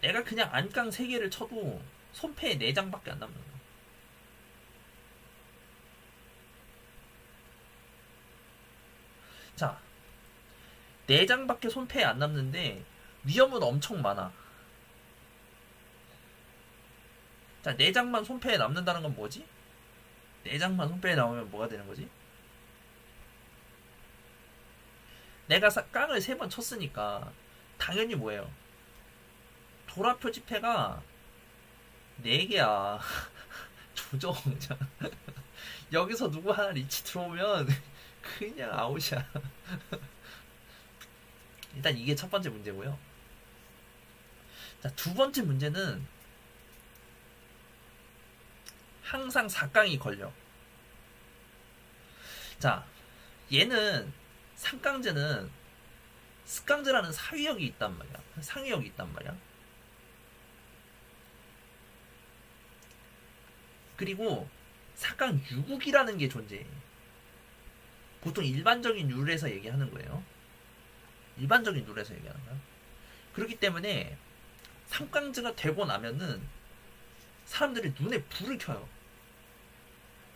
Speaker 1: 내가 그냥 안깡 3개를 쳐도 손패에 4장밖에 안 남는 거야. 자, 4장밖에 손패에 안 남는데 위험은 엄청 많아. 자, 4장만 손패에 남는다는 건 뭐지? 4장만 손패에 남으면 뭐가 되는 거지? 내가 깡을 3번 쳤으니까 당연히 뭐예요? 도라 표지패가 4개야. 조정. 여기서 누구 하나 리치 들어오면 그냥 아웃이야. 일단 이게 첫 번째 문제고요. 자, 두 번째 문제는 항상 4강이 걸려. 자, 얘는 삼강제는 스강제라는 상위역이 있단 말이야. 상위역이 있단 말이야. 그리고 4강 유국이라는 게 존재해. 보통 일반적인 룰에서 얘기하는 거예요. 일반적인 룰에서 얘기하는 거야. 그렇기 때문에 3강제가 되고 나면은 사람들이 눈에 불을 켜요.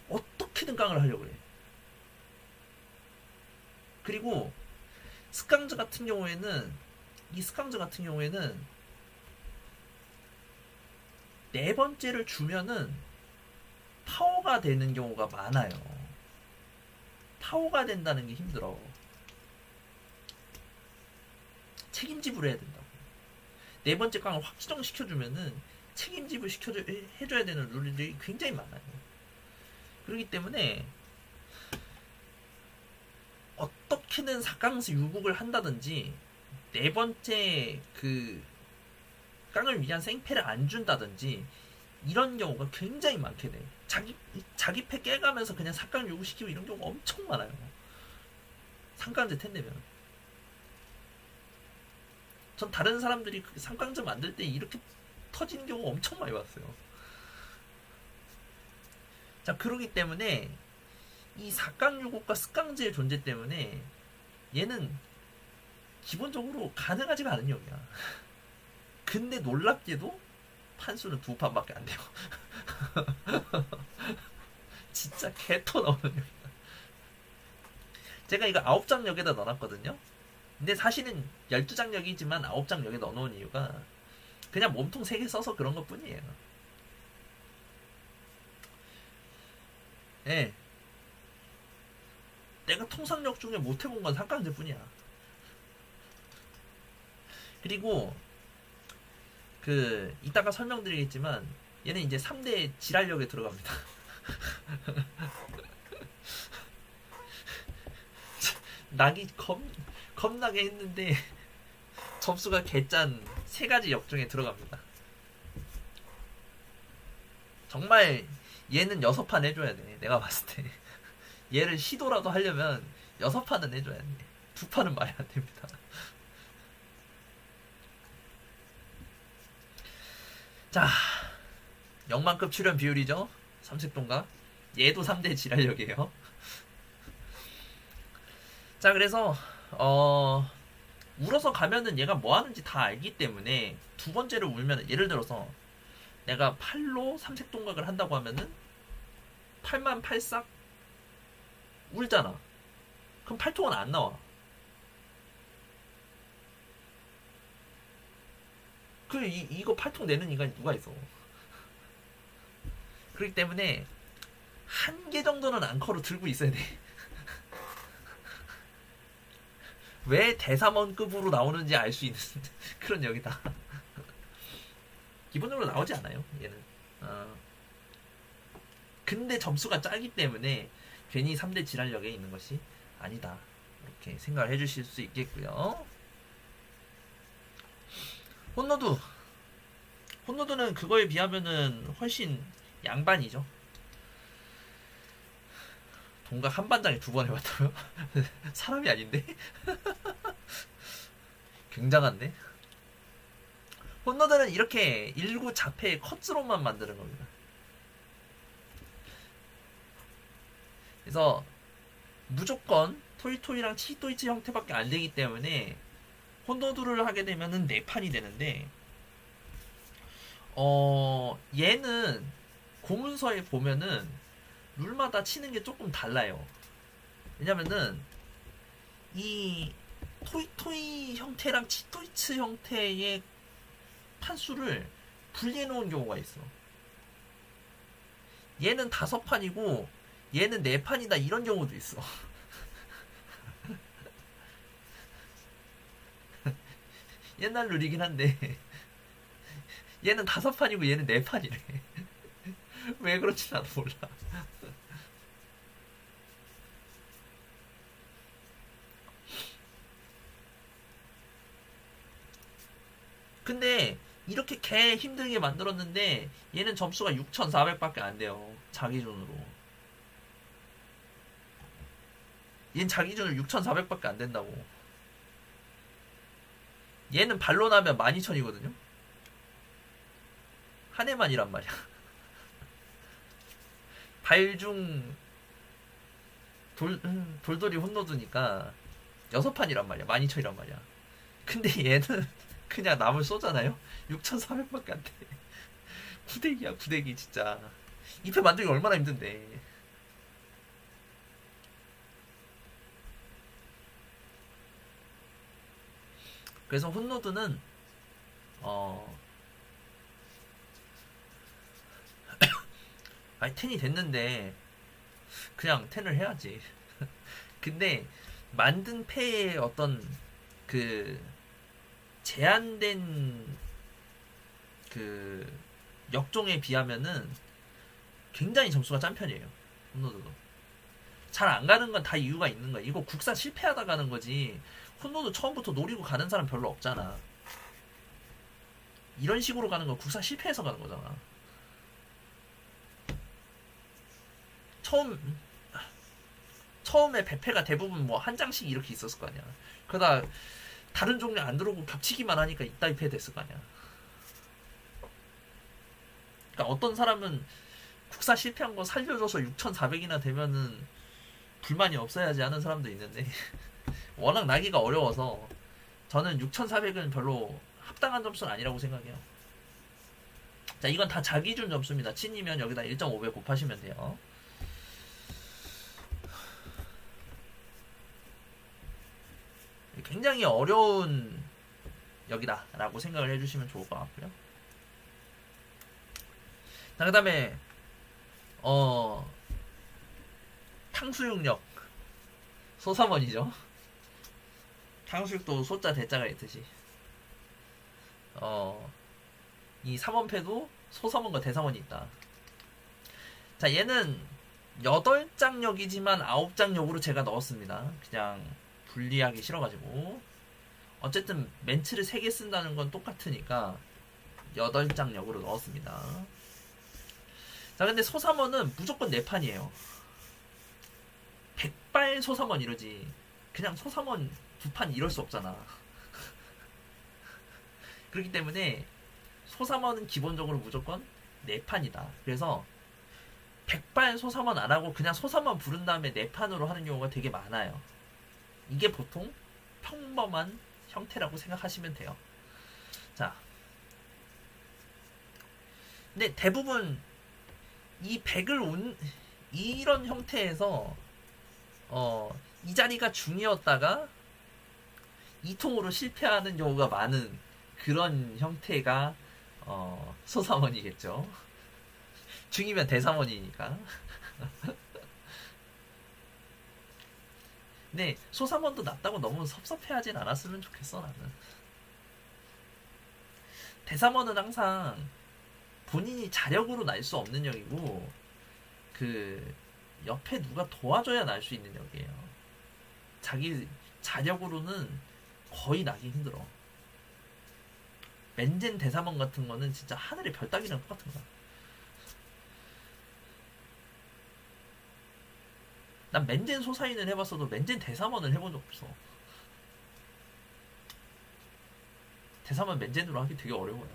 Speaker 1: 어떻게든 깡을 하려고 해. 그리고 스캉즈 같은 경우에는 이 스캉즈 같은 경우에는 네 번째를 주면은 타워가 되는 경우가 많아요. 타워가 된다는 게 힘들어. 책임지불 해야 된다고. 네 번째 깡을 확정시켜주면은 책임지불 해줘야 되는 룰들이 굉장히 많아요. 그렇기 때문에 어떻게든 4강에서 유국을 한다든지 네 번째 그 깡을 위한 생패를 안 준다든지 이런 경우가 굉장히 많게 돼. 자기 패 깨가면서 그냥 4강 유국시키고 이런 경우가 엄청 많아요. 3강제 텐내면. 전 다른 사람들이 3강제 만들 때 이렇게 터지는 경우가 엄청 많이 봤어요. 자, 그러기 때문에 이 4강 유곡과 스강제의 존재 때문에 얘는 기본적으로 가능하지가 않은 역이야. 근데 놀랍게도 판수는 2판밖에 안 돼요. 진짜 개터 나오는 역이다. 제가 이거 9장 역에다 넣어놨거든요. 근데 사실은 12장 역이지만 9장 역에 넣어놓은 이유가 그냥 몸통 3개 써서 그런 것 뿐이에요. 예. 네. 내가 통상력 중에 못 해본 건 3강제 뿐이야. 그리고 이따가 설명드리겠지만 얘는 이제 3대 지랄력에 들어갑니다. 낙이 겁나게 했는데 점수가 개짠 3가지 역 중에 들어갑니다. 정말 얘는 6판 해줘야 돼. 내가 봤을 때 얘를 시도라도 하려면 6판은 해줘야 돼. 2판은 말이 안 됩니다. 자, 영만급 출연 비율이죠. 삼색동갑. 얘도 3대 지랄력이에요. 자, 그래서 울어서 가면은 얘가 뭐 하는지 다 알기 때문에 두 번째를 울면, 예를 들어서 내가 8로 삼색동각을 한다고 하면은 8만 8싹 울잖아. 그럼 8통은 안 나와. 이거 8통 내는 인간이 누가 있어. 그렇기 때문에 한 개 정도는 앙커로 들고 있어야 돼. 왜 대사원급으로 나오는지 알 수 있는 그런 역이다. 기본적으로 나오지 않아요, 얘는. 근데 점수가 짜기 때문에 괜히 3대 지랄력에 있는 것이 아니다. 이렇게 생각을 해주실 수 있겠고요. 혼노드는 그거에 비하면은 훨씬 양반이죠. 동각 한 반장에 2번 해봤다고요? 사람이 아닌데? 굉장한데? 혼노드는 이렇게 일구 자폐의 컷으로만 만드는 겁니다. 그래서 무조건 토이토이랑 치토이치 형태밖에 안 되기 때문에 혼노드를 하게 되면은 4판이 되는데, 얘는 고문서에 보면은 룰마다 치는 게 조금 달라요. 왜냐면은 이 토이토이 형태랑 치토이츠 형태의 판수를 분리해 놓은 경우가 있어. 얘는 5판이고 얘는 4판이다, 이런 경우도 있어. 옛날 룰이긴 한데 얘는 5판이고 얘는 4판이래. 왜 그런지 나도 몰라. 근데 이렇게 개 힘들게 만들었는데 얘는 점수가 6,400밖에 안 돼요. 자기 기준으로. 얘는 자기 기준으로 6,400밖에 안 된다고. 얘는 반론하면 12,000이거든요. 한 해만이란 말이야. 발중 돌돌이 혼노드니까 6판이란 말이야. 12,000이란 말이야. 근데 얘는 그냥 남을 쏘잖아요. 6,400밖에 안 돼. 구대기야, 구대기 진짜. 2패 만들기 얼마나 힘든데. 그래서 홈로드는 아니 텐이 됐는데 그냥 텐을 해야지. 근데 만든 패의 어떤 그 제한된 그 역종에 비하면은 굉장히 점수가 짠 편이에요. 홈로드도 잘 안 가는 건 다 이유가 있는 거야. 이거 국사 실패하다 가는 거지. 홈로드 처음부터 노리고 가는 사람 별로 없잖아. 이런 식으로 가는 건 국사 실패해서 가는 거잖아. 처음에 배패가 대부분 뭐 한 장씩 이렇게 있었을 거 아니야. 그러다 다른 종류 안 들어오고 겹치기만 하니까 이따위 패 됐을 거 아니야. 그러니까 어떤 사람은 국사 실패한 거 살려줘서 6,400이나 되면은 불만이 없어야지 하는 사람도 있는데 워낙 나기가 어려워서 저는 6,400은 별로 합당한 점수는 아니라고 생각해요. 자, 이건 다 자기준 점수입니다. 친이면 여기다 1.5배 곱하시면 돼요. 굉장히 어려운 역이다라고 생각을 해주시면 좋을 것 같고요. 자, 그 다음에 탕수육역 소사원이죠. 탕수육도 소자 대자가 있듯이 이 3원패도 소사원과 대사원이 있다. 자, 얘는 8장역이지만 9장역으로 제가 넣었습니다. 그냥 분리하기 싫어가지고. 어쨌든 멘트를 3개 쓴다는 건 똑같으니까 8장역으로 넣었습니다. 자, 근데 소삼원은 무조건 4판이에요. 백발 소삼원 이러지. 그냥 소삼원 2판 이럴 수 없잖아. 그렇기 때문에 소삼원은 기본적으로 무조건 4판이다. 그래서 백발 소삼원 안 하고 그냥 소삼원 부른 다음에 4판으로 하는 경우가 되게 많아요. 이게 보통 평범한 형태라고 생각하시면 돼요. 자, 근데 대부분 이 100을 이런 형태에서 이 자리가 중이었다가 이통으로 실패하는 경우가 많은 그런 형태가 소삼원이겠죠. 중이면 대삼원이니까. 근데 소삼원도 낮다고 너무 섭섭해하진 않았으면 좋겠어. 나는 대삼원은 항상 본인이 자력으로 날 수 없는 역이고 그 옆에 누가 도와줘야 날 수 있는 역이에요. 자기 자력으로는 거의 나기 힘들어. 맨젠 대삼원 같은 거는 진짜 하늘의 별 따기랑 똑같은 거야. 난 맨젠 소사인을 해봤어도 맨젠 대삼원을 해본 적 없어. 대삼원 맨젠으로 하기 되게 어려워요.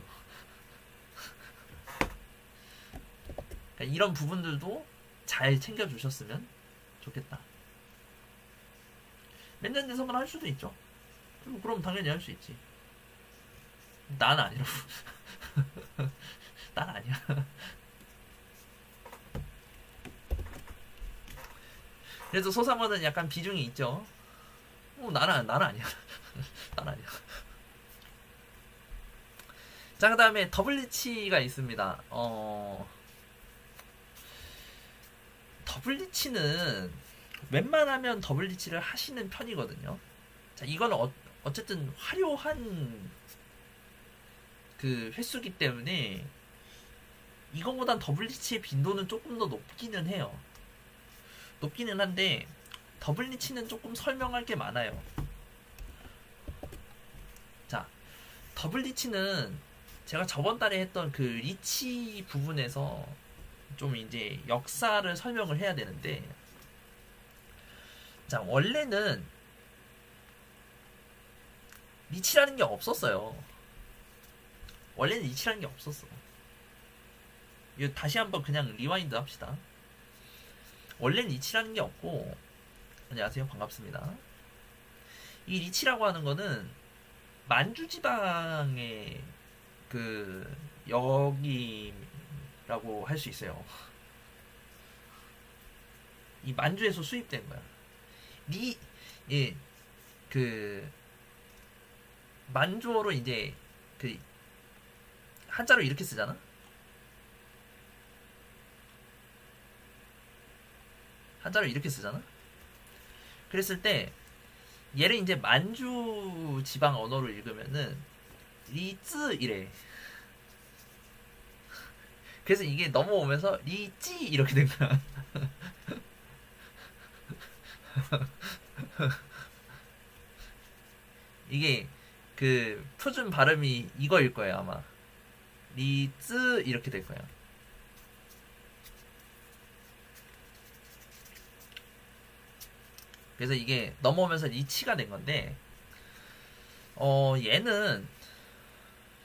Speaker 1: 그러니까 이런 부분들도 잘 챙겨주셨으면 좋겠다. 맨젠 대삼원 할 수도 있죠. 그럼 당연히 할 수 있지. 난 아니라고. 난 아니야. 그래서 소삼원은 약간 비중이 있죠. 나는 아니야. 난 아니야. 자, 그 다음에 더블리치가 있습니다. 더블리치는 웬만하면 더블리치를 하시는 편이거든요. 자, 이거는 어쨌든 화려한 그 횟수기 때문에 이거보단 더블리치의 빈도는 조금 더 높기는 해요. 높기는 한데 더블리치는 조금 설명할 게 많아요. 자, 더블리치는 제가 저번 달에 했던 그 리치 부분에서 좀 이제 역사를 설명을 해야 되는데, 자, 원래는 리치라는 게 없었어요. 원래는 리치라는 게 없었어. 이거 다시 한번 그냥 리와인드 합시다. 원래는 리치라는 게 없고, 안녕하세요, 반갑습니다. 이 리치라고 하는 거는 만주지방의 그 역이라고 할 수 있어요. 이 만주에서 수입된 거야. 그 만주어로 이제 그 한자로 이렇게 쓰잖아. 한자로 이렇게 쓰잖아. 그랬을 때 얘를 이제 만주 지방 언어로 읽으면은 리쯔 이래. 그래서 이게 넘어오면서 리찌 이렇게 된 거야. 이게 그 표준 발음이 이거일 거예요 아마. 리쯔 이렇게 될 거야. 그래서 이게 넘어오면서 리치가 된 건데, 얘는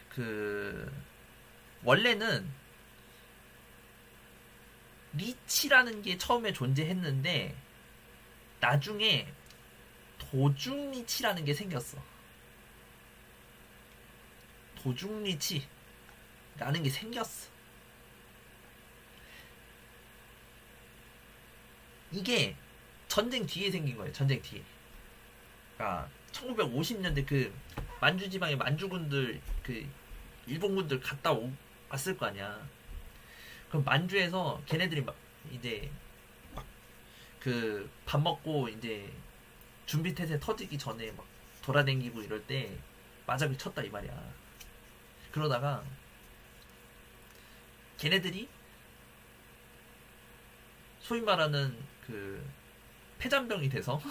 Speaker 1: 그 원래는 리치라는 게 처음에 존재했는데 나중에 도중리치라는 게 생겼어. 도중리치라는 게 생겼어. 이게 전쟁 뒤에 생긴 거예요. 전쟁 뒤에. 그러니까 1950년대 그 만주 지방에 만주군들 그 일본군들 왔을 거 아니야. 그럼 만주에서 걔네들이 막 이제 막 그 밥 먹고 이제 준비 태세 터지기 전에 막 돌아다니고 이럴 때 마작을 쳤다 이 말이야. 그러다가 걔네들이 소위 말하는 그 폐잔병이 돼서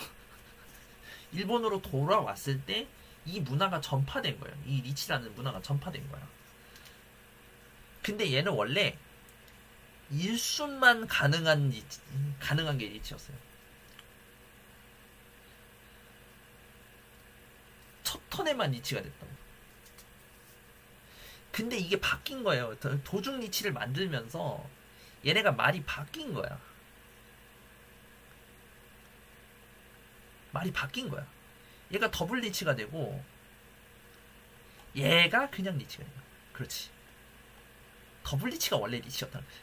Speaker 1: 일본으로 돌아왔을 때 이 문화가 전파된 거예요. 이 리치라는 문화가 전파된 거야. 근데 얘는 원래 일순만 가능한 게 리치였어요. 첫 턴에만 리치가 됐다고. 근데 이게 바뀐 거예요. 도중 리치를 만들면서 얘네가 말이 바뀐 거야. 말이 바뀐 거야. 얘가 더블 리치가 되고 얘가 그냥 리치가 돼요. 그렇지. 더블 리치가 원래 리치였다는 거지.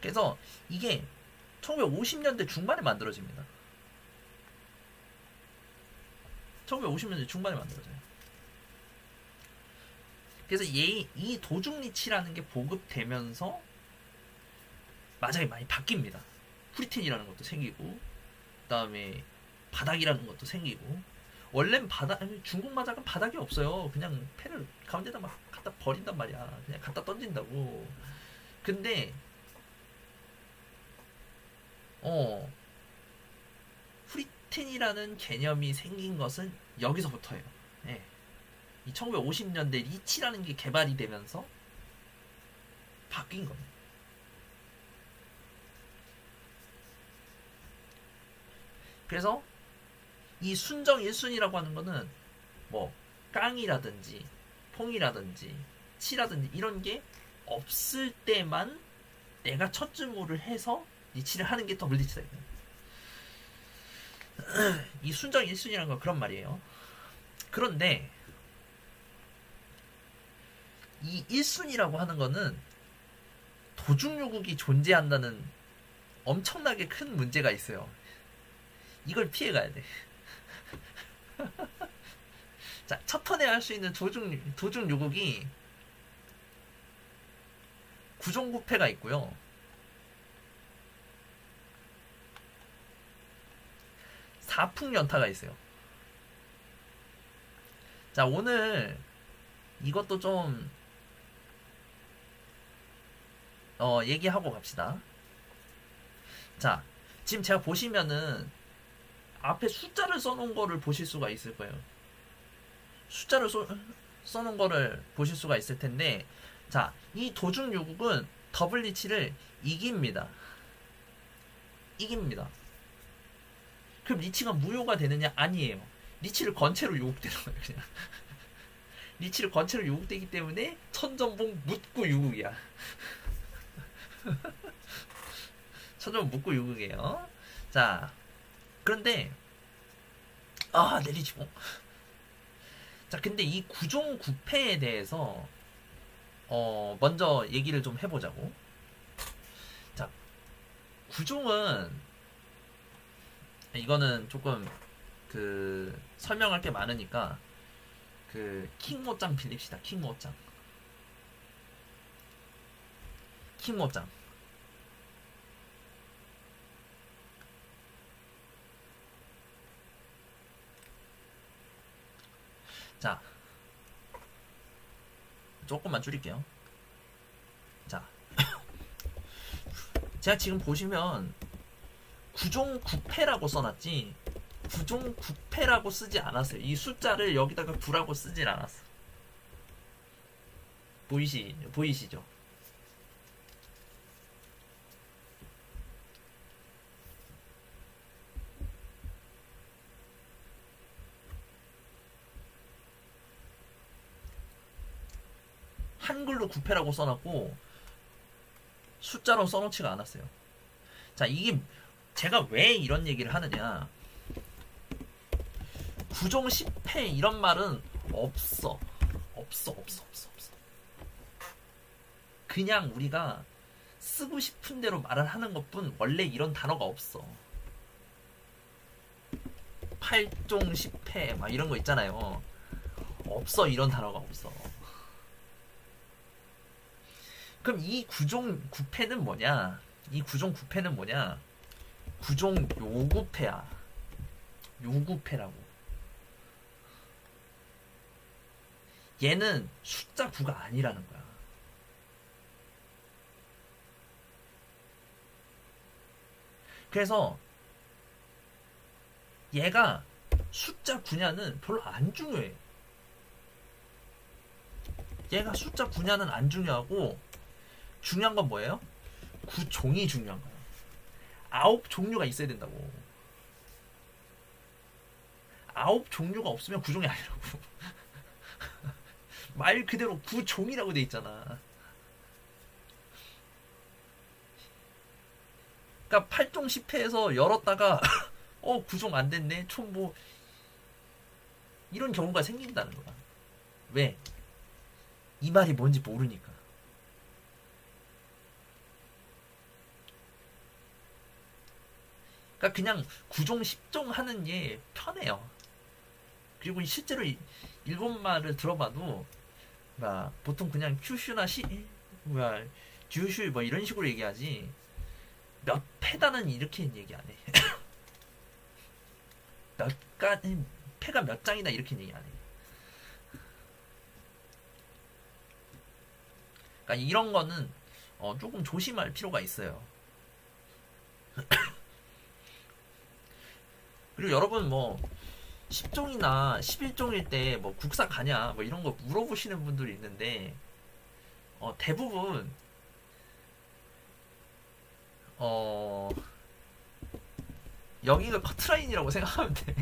Speaker 1: 그래서 이게 1950년대 중반에 만들어집니다. 1950년대 중반에 만들어져요. 그래서 이 도중리치라는 게 보급되면서 마작이 많이 바뀝니다. 프리텐이라는 것도 생기고, 그 다음에 바닥이라는 것도 생기고. 원래는 중국 마작은 바닥이 없어요. 그냥 패를 가운데다 막 갖다 버린단 말이야. 그냥 갖다 던진다고. 근데 프리텐이라는 개념이 생긴 것은 여기서부터예요. 예. 이 1950년대 리치라는 게 개발이 되면서 바뀐 겁니다. 그래서 이 순정 1순위라고 하는 거는 뭐 깡이라든지 퐁이라든지 치라든지 이런 게 없을 때만 내가 첫 주문을 해서 리치를 하는 게 더블 리치다. 이 순정 1순위라는 건 그런 말이에요. 그런데 이 1순위라고 하는 거는 도중요국이 존재한다는 엄청나게 큰 문제가 있어요. 이걸 피해가야 돼. 자, 첫 턴에 할 수 있는 도중 요국이 구종구패가 있고요. 사풍연타가 있어요. 자, 오늘 이것도 좀 얘기하고 갑시다. 자, 지금 제가 보시면은 앞에 숫자를 써놓은 거를 보실 수가 있을 거예요. 숫자를 써놓은 거를 보실 수가 있을 텐데, 자, 이 도중 요국은 더블 리치를 이깁니다. 그럼 리치가 무효가 되느냐? 아니에요. 리치를 건체로 요국되는 거예요, 그냥. 리치를 건체로 요국되기 때문에 천전봉 묻고 요국이야. 천전봉 묻고 요국이에요. 자, 그런데 내리지봉. 자, 근데 이 구종구패에 대해서 먼저 얘기를 좀 해보자고. 자, 구종은 이거는 조금 설명할 게 많으니까 킹모짱 빌립시다. 킹모짱. 킹모짱. 자, 조금만 줄일게요. 자, 제가 지금 보시면 구종 9패라고 써놨지 구종 9패라고 쓰지 않았어요. 이 숫자를 여기다가 9라고 쓰질 않았어. 보이시죠? 한글로 9패라고 써놨고 숫자로 써놓지가 않았어요. 자, 이게 제가 왜 이런 얘기를 하느냐. 구종 10패 이런 말은 없어. 그냥 우리가 쓰고 싶은 대로 말을 하는 것뿐 원래 이런 단어가 없어. 8종 10패 막 이런 거 있잖아요. 없어. 이런 단어가 없어. 그럼 이 구종 9패는 뭐냐? 이 구종 9패는 뭐냐? 구종 요구패야. 요구패라고. 얘는 숫자 9가 아니라는 거야. 그래서 얘가 숫자 9냐는 별로 안 중요해. 얘가 숫자 9냐는 안 중요하고 중요한 건 뭐예요? 구종이 중요한 거야. 9종류가 있어야 된다고. 9종류가 없으면 구종이 아니라고. 말 그대로 구종이라고 돼 있잖아. 그러니까 8종 10회에서 열었다가 구종 안 됐네. 좀 뭐 이런 경우가 생긴다는 거야. 왜? 이 말이 뭔지 모르니까. 그러니까 그냥 9종 10종 하는 게 편해요. 그리고 실제로 일본 말을 들어봐도 보통 그냥 큐슈나 주슈 뭐 이런 식으로 얘기하지 몇 패다는 이렇게 얘기 안 해. 패가 몇 장이다 이렇게 얘기 안 해. 그러니까 이런 거는 조금 조심할 필요가 있어요. 그리고 여러분 뭐 10종이나 11종일 때 뭐 국사 가냐 뭐 이런 거 물어보시는 분들이 있는데 대부분 여기가 커트라인이라고 생각하면 돼.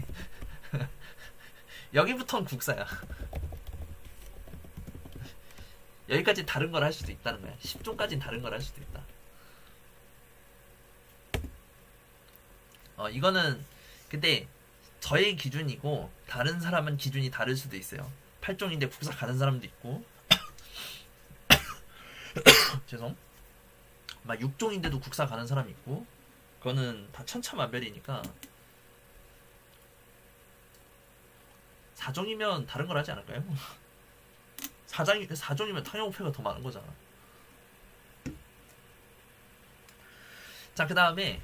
Speaker 1: 여기부터는 국사야. 여기까지 다른 걸 할 수도 있다는 거야. 10종까지는 다른 걸 할 수도 있다. 이거는 근데 저의 기준이고 다른 사람은 기준이 다를 수도 있어요. 8종인데 국사 가는 사람도 있고 죄송. 막 6종인데도 국사 가는 사람이 있고 그거는 다 천차만별이니까 4종이면 다른 걸 하지 않을까요? 4종이면 탕영호패가 더 많은 거잖아. 자, 그 다음에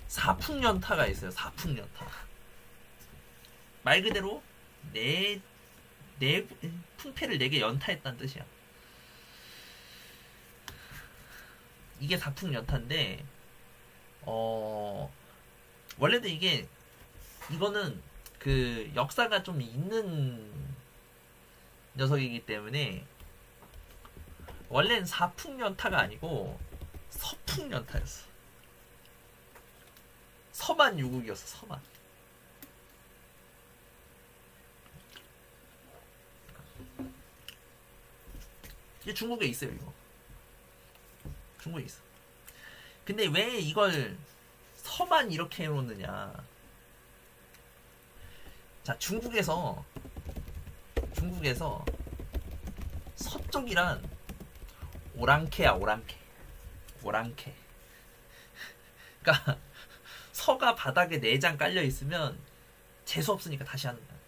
Speaker 1: 사풍연타가 있어요. 사풍연타. 말 그대로 풍패를 4개 연타했다는 뜻이야. 이게 사풍연타인데 원래도 이거는 역사가 좀 있는 녀석이기 때문에 원래는 사풍연타가 아니고 서풍연타였어. 서만 유국이었어. 서만. 이게 중국에 있어요. 이거 중국에 있어. 근데 왜 이걸 서만 이렇게 해놓느냐. 자, 중국에서 서쪽이란 오랑캐야. 오랑캐. 그러니까 서가 바닥에 4장 깔려 있으면 재수 없으니까 다시 하는 거야.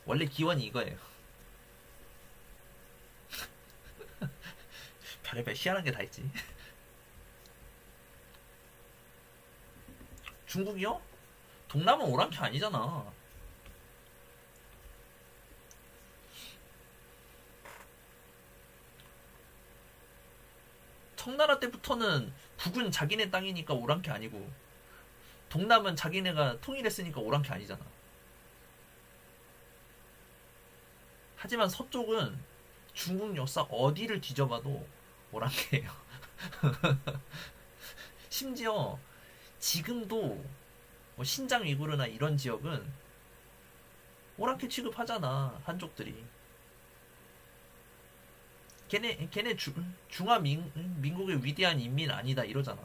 Speaker 1: 원래 기원이 이거예요. 별의별 희한한 게 다 있지. 중국이요? 동남은 오랑캐 아니잖아. 청나라 때부터는 북은 자기네 땅이니까 오랑캐 아니고 동남은 자기네가 통일했으니까 오랑캐 아니잖아. 하지만 서쪽은 중국 역사 어디를 뒤져봐도 오랑캐예요. 심지어 지금도 뭐 신장 위구르나 이런 지역은 오랑캐 취급하잖아, 한족들이. 걔네 중화민국의 위대한 인민 아니다 이러잖아.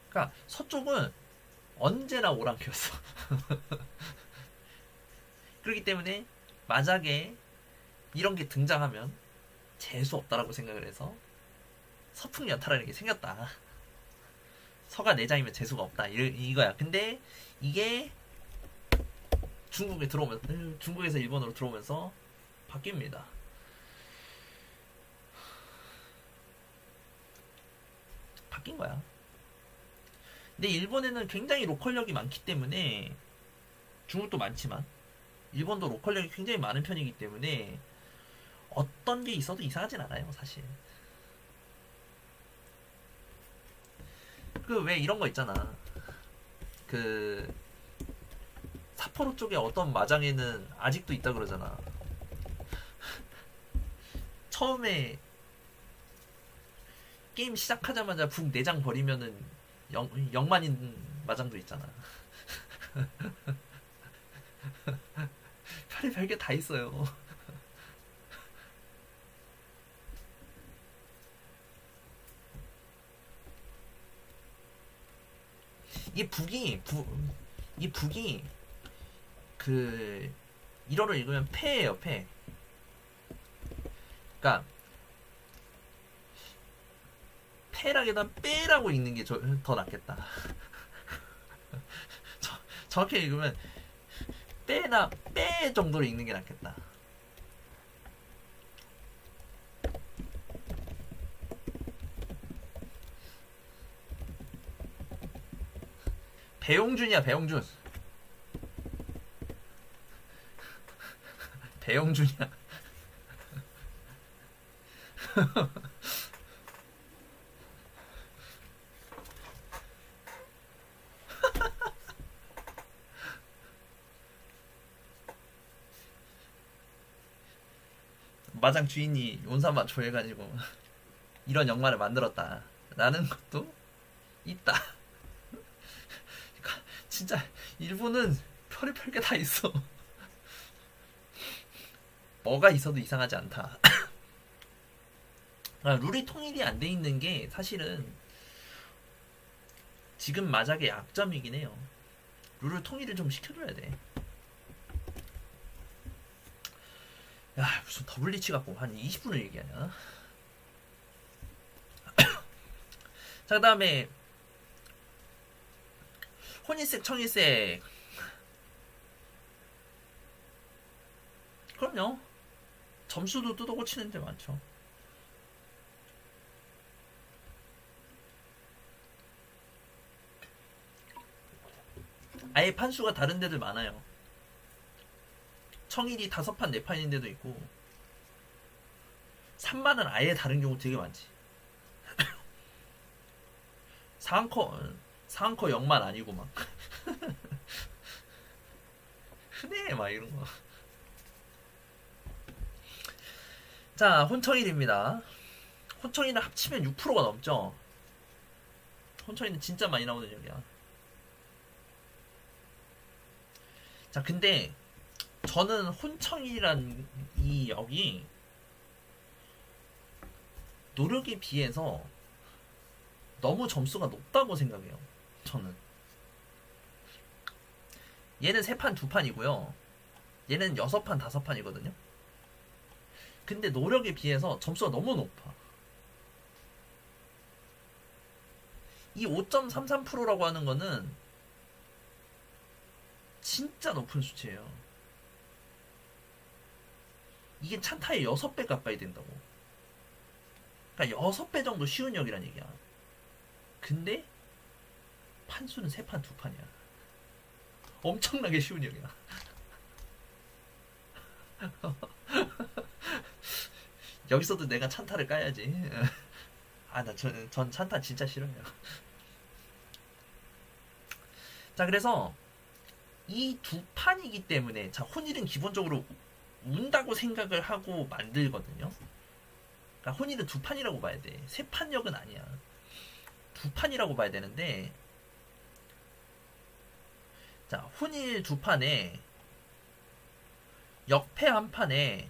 Speaker 1: 그러니까 서쪽은 언제나 오랑캐였어. 그렇기 때문에 만약에 이런 게 등장하면 재수 없다라고 생각을 해서 서풍연타라는 게 생겼다. 서가 내장이면 재수가 없다 이거야. 근데 이게 중국에서 일본으로 들어오면서 바뀝니다. 바뀐 거야. 근데 일본에는 굉장히 로컬력이 많기 때문에, 중국도 많지만 일본도 로컬력이 굉장히 많은 편이기 때문에 어떤 게 있어도 이상하진 않아요, 사실. 그 왜 이런 거 있잖아. 그 삿포로 쪽에 어떤 마장에는 아직도 있다 그러잖아. 처음에 게임 시작하자마자 북 내장 버리면은 영만인 마장도 있잖아. 별게 다 있어요. 이 북이 그 1어를 읽으면 패예요, 패. 그러니까 패라기보다 빼라고 읽는 게 더 낫겠다. 정확히 읽으면 빼나 빼 정도로 읽는 게 낫겠다. 배용준이야, 배용준. 배용준이야. 마장 주인이 온산마 조해가지고 이런 영화를 만들었다 라는 것도 있다. 그러니까 진짜 일본은 별의별 게 다 있어. 뭐가 있어도 이상하지 않다. 룰이 통일이 안 돼 있는 게 사실은 지금 마작의 약점이긴 해요. 룰을 통일을 좀 시켜줘야 돼. 야, 무슨 더블리치 갖고 한 20분을 얘기하냐. 자, 그 다음에 혼인색, 청일색. 그럼요. 점수도 뜯어고치는 데 많죠. 아예 판수가 다른 데들 많아요. 청일이 5판 4판인 데도 있고 3만은 아예 다른 경우 되게 많지. 상커 0만 아니고 막 흔해 막 이런 거. 자, 혼청일입니다. 혼청일은 합치면 6%가 넘죠. 혼청일은 진짜 많이 나오는 역이야. 자, 근데 저는 혼청이란 이 역이 노력에 비해서 너무 점수가 높다고 생각해요. 저는. 얘는 3판 2판이고요. 얘는 6판 5판이거든요. 근데 노력에 비해서 점수가 너무 높아. 이 5.33%라고 하는 거는 진짜 높은 수치예요. 이게 찬타의 6배 가까이 된다고. 그러니까 6배 정도 쉬운 역이란 얘기야. 근데 판수는 3판 2판이야. 엄청나게 쉬운 역이야. 여기서도 내가 찬타를 까야지. 전 찬타 진짜 싫어요. 자, 그래서 이 2판이기 때문에, 자, 혼일은 기본적으로 운다고 생각을 하고 만들거든요. 그러니까 혼일은 2판이라고 봐야 돼. 3판 역은 아니야. 2판이라고 봐야 되는데, 자, 혼일 2판에 역패 1판에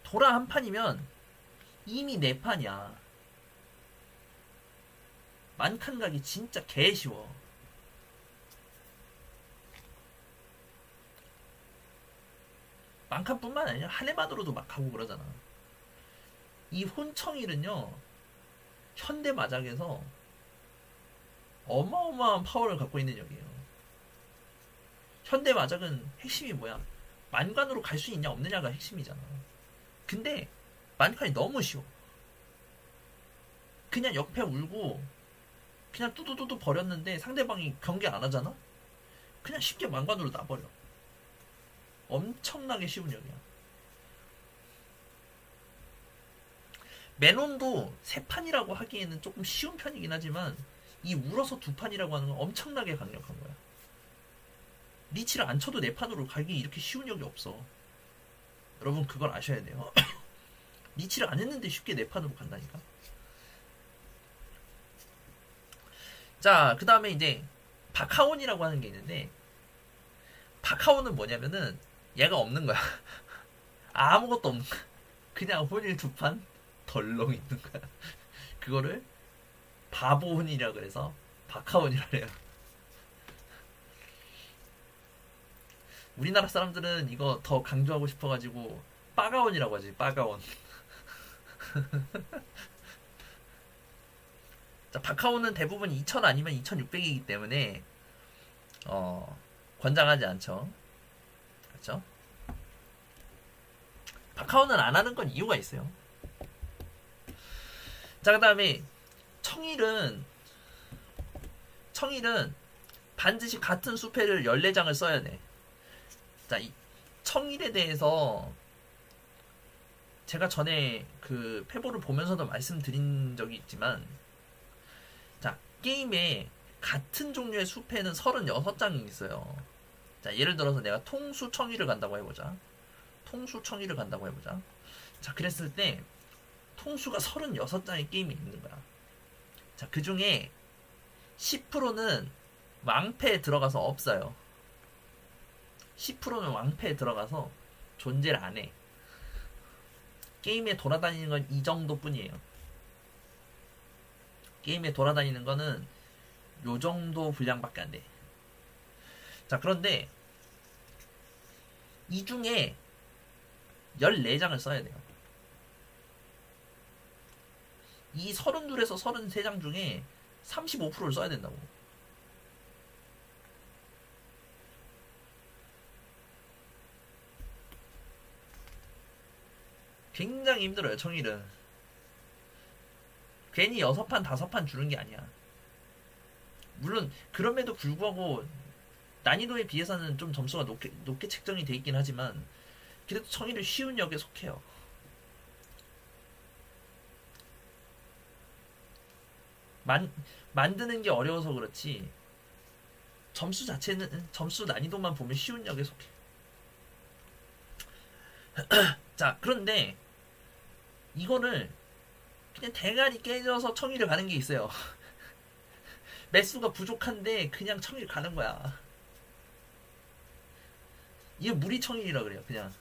Speaker 1: 도라 1판이면 이미 4판이야. 만칸 가기 진짜 개쉬워. 만칸뿐만 아니라 한 해만으로도 막 가고 그러잖아. 이 혼청일은요, 현대 마작에서 어마어마한 파워를 갖고 있는 역이에요. 현대 마작은 핵심이 뭐야? 만관으로 갈 수 있냐 없느냐가 핵심이잖아. 근데 만칸이 너무 쉬워. 그냥 역패 울고 그냥 뚜두두두 버렸는데 상대방이 경계 안 하잖아? 그냥 쉽게 만관으로 놔버려. 엄청나게 쉬운 역이야. 멜론도 3판이라고 하기에는 조금 쉬운 편이긴 하지만 이 울어서 2판이라고 하는 건 엄청나게 강력한 거야. 리치를 안 쳐도 4판으로 가기 이렇게 쉬운 역이 없어. 여러분 그걸 아셔야 돼요. 리치를 안 했는데 쉽게 4판으로 간다니까. 자, 그 다음에 이제 박하온이라고 하는 게 있는데, 박하온은 뭐냐면은 얘가 없는 거야. 아무것도 없는 거야. 그냥 혼일 2판 덜렁 있는 거야. 그거를 바보혼이라 그래서 박하온이라 그래요. 우리나라 사람들은 이거 더 강조하고 싶어가지고 빠가온이라고 하지. 빠가온. 자, 박하온은 대부분 2000 아니면 2600이기 때문에 권장하지 않죠. 그렇죠? 박하온은 안 하는 건 이유가 있어요. 자, 그 다음에 청일은 반드시 같은 수패를 14장을 써야 돼. 자, 이 청일에 대해서 제가 전에 그 패보를 보면서도 말씀드린 적이 있지만, 자, 게임에 같은 종류의 수패는 36장이 있어요. 자, 예를 들어서 내가 통수청일을 간다고 해보자. 자, 그랬을 때 통수가 36장의 게임이 있는 거야. 자, 그 중에 10%는 왕패에 들어가서 없어요. 10%는 왕패에 들어가서 존재를 안 해. 게임에 돌아다니는 건 이 정도뿐이에요. 게임에 돌아다니는 거는 요 정도 분량밖에 안 돼. 자, 그런데 이 중에 14장을 써야 돼요. 이 32에서 33장 중에 35%를 써야 된다고. 굉장히 힘들어요, 청일은. 괜히 6판, 5판 주는 게 아니야. 물론 그럼에도 불구하고 난이도에 비해서는 좀 점수가 높게 책정이 돼 있긴 하지만 그래도 청일은 쉬운 역에 속해요. 만드는 게 어려워서 그렇지 점수 자체는, 점수 난이도만 보면 쉬운 역에 속해. 자, 그런데 이거를 그냥 대가리 깨져서 청일을 가는 게 있어요. 매수가 부족한데 그냥 청일 가는 거야. 이게 무리 청일이라 그래요. 그냥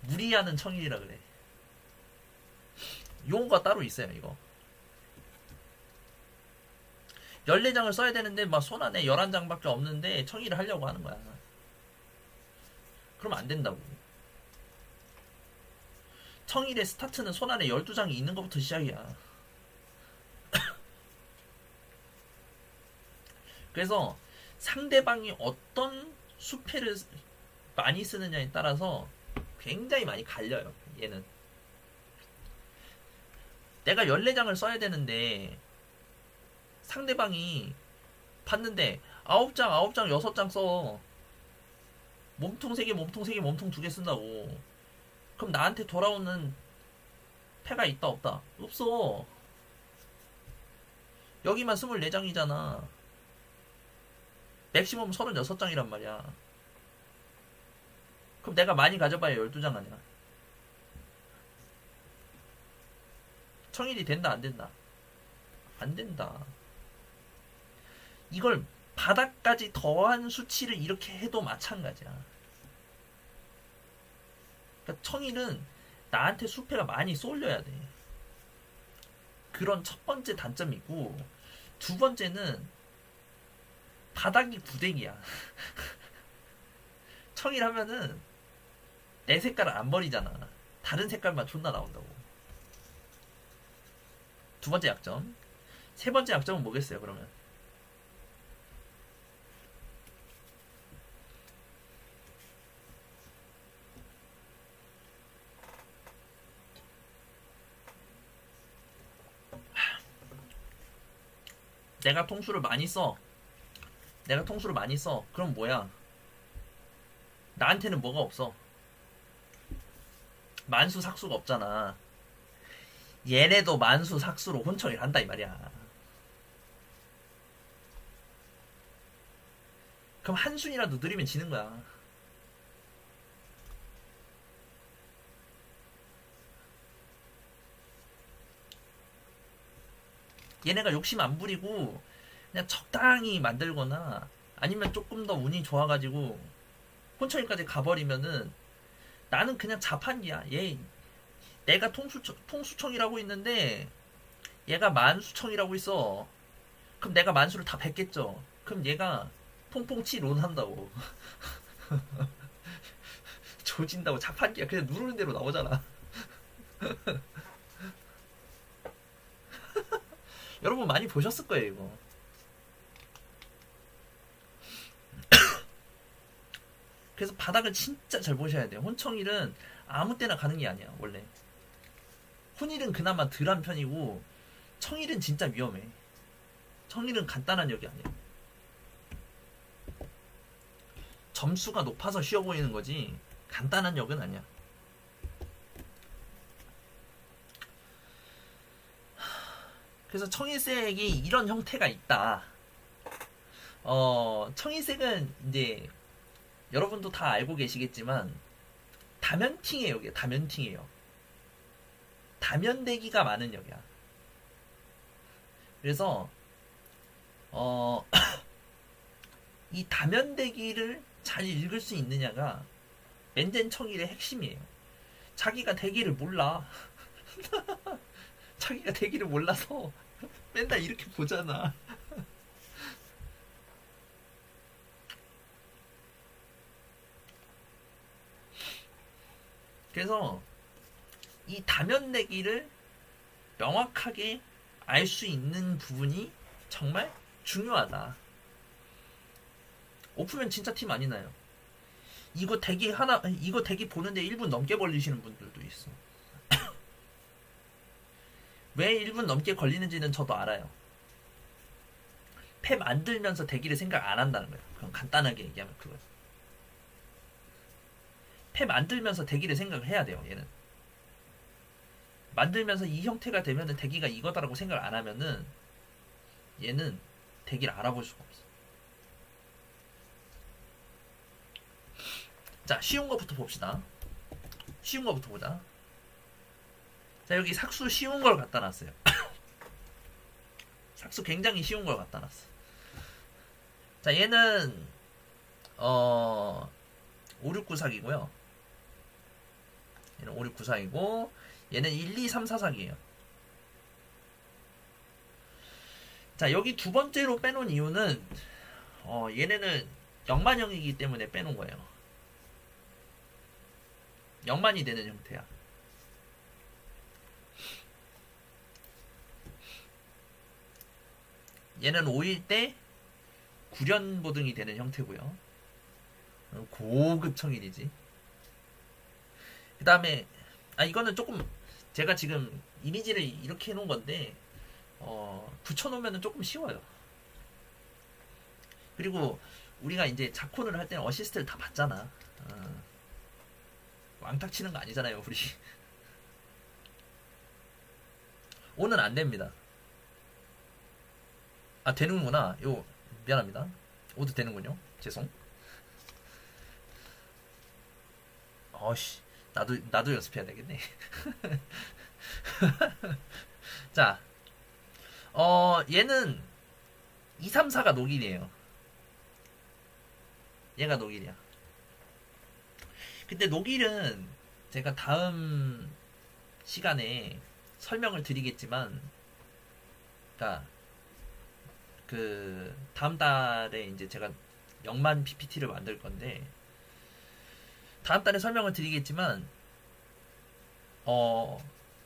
Speaker 1: 무리하는 청일이라 그래. 용어가 따로 있어요. 이거 14장을 써야 되는데 막 손 안에 11장밖에 없는데 청의를 하려고 하는 거야. 그러면 안 된다고. 청일의 스타트는 손 안에 12장이 있는 것부터 시작이야. 그래서 상대방이 어떤 수패를 많이 쓰느냐에 따라서 굉장히 많이 갈려요. 얘는 내가 14장을 써야 되는데 상대방이 봤는데 9장, 9장, 6장 써. 몸통 3개, 몸통 3개, 몸통 2개 쓴다고. 그럼 나한테 돌아오는 패가 있다 없다? 없어. 여기만 24장이잖아. 맥시멈 36장이란 말이야. 그럼 내가 많이 가져봐야 12장 아니야. 청일이 된다 안 된다? 안 된다. 이걸 바닥까지 더한 수치를 이렇게 해도 마찬가지야. 그러니까 청일은 나한테 수패가 많이 쏠려야 돼. 그런 첫 번째 단점이고, 두 번째는 바닥이 구데기야. 청일 하면은 내 색깔을 안 버리잖아. 다른 색깔만 존나 나온다고. 두 번째 약점. 세 번째 약점은 뭐겠어요, 그러면? 내가 통수를 많이 써. 내가 통수를 많이 써. 그럼 뭐야? 나한테는 뭐가 없어? 만수 삭수가 없잖아. 얘네도 만수 삭수로 혼청을 한다 이 말이야. 그럼 한순이라도 느리면 지는 거야. 얘네가 욕심 안 부리고 그냥 적당히 만들거나 아니면 조금 더 운이 좋아가지고 혼천이까지 가버리면은 나는 그냥 자판기야. 내가 통수청이라고 있는데 얘가 만수청이라고 있어. 그럼 내가 만수를 다 뱉겠죠. 그럼 얘가 퐁퐁치 론 한다고. 조진다고. 자판기야. 그냥 누르는 대로 나오잖아. 여러분 많이 보셨을 거예요 이거. 그래서 바닥을 진짜 잘 보셔야 돼요. 혼청일은 아무 때나 가는 게 아니야 원래. 혼일은 그나마 덜한 편이고 청일은 진짜 위험해. 청일은 간단한 역이 아니야. 점수가 높아서 쉬워 보이는 거지 간단한 역은 아니야. 그래서 청일색이 이런 형태가 있다. 청일색은 이제 여러분도 다 알고 계시겠지만 다면팅이에요. 이게 다면팅이에요. 다면대기가 많은 역이야. 그래서 이 다면대기를 잘 읽을 수 있느냐가 맨젠 청일의 핵심이에요. 자기가 대기를 몰라. 자기가 대기를 몰라서 맨날 이렇게 보잖아. 그래서 이 다면대기를 명확하게 알 수 있는 부분이 정말 중요하다. 오프면 진짜 티 많이 나요. 이거 대기 보는데 1분 넘게 걸리시는 분들도 있어. 왜 1분 넘게 걸리는지는 저도 알아요. 패 만들면서 대기를 생각 안 한다는 거예요. 그럼 간단하게 얘기하면 그거예요. 패 만들면서 대기를 생각을 해야 돼요. 얘는 만들면서 이 형태가 되면은 대기가 이거다라고 생각을 안 하면은 얘는 대기를 알아볼 수가 없어. 자, 쉬운 거부터 봅시다. 쉬운 거부터 보자. 자, 여기 삭수 쉬운 걸 갖다 놨어요. 삭수 굉장히 쉬운 걸 갖다 놨어. 자, 얘는 569사기고요. 얘는 569사기고 얘는 1, 2, 3, 4사기예요. 자, 여기 두 번째로 빼놓은 이유는 얘네는 영만형이기 때문에 빼놓은 거예요. 영만이 되는 형태야. 얘는 5일 때 구련보등이 되는 형태고요. 고급 청일이지. 그 다음에 이거는 조금 제가 지금 이미지를 이렇게 해놓은 건데 붙여놓으면 조금 쉬워요. 그리고 우리가 이제 자콘을 할 때는 어시스트를 다 받잖아. 왕탁 치는 거 아니잖아요, 우리. 오는 안 됩니다. 되는구나. 미안합니다. 오도 되는군요. 죄송. 나도 연습해야 되겠네. 자, 얘는 2, 3, 4가 녹일이에요. 얘가 녹일이야. 근데 녹일은 제가 다음 시간에 설명을 드리겠지만, 그러니까 그 다음 달에 이제 제가 영만 PPT를 만들 건데 다음 달에 설명을 드리겠지만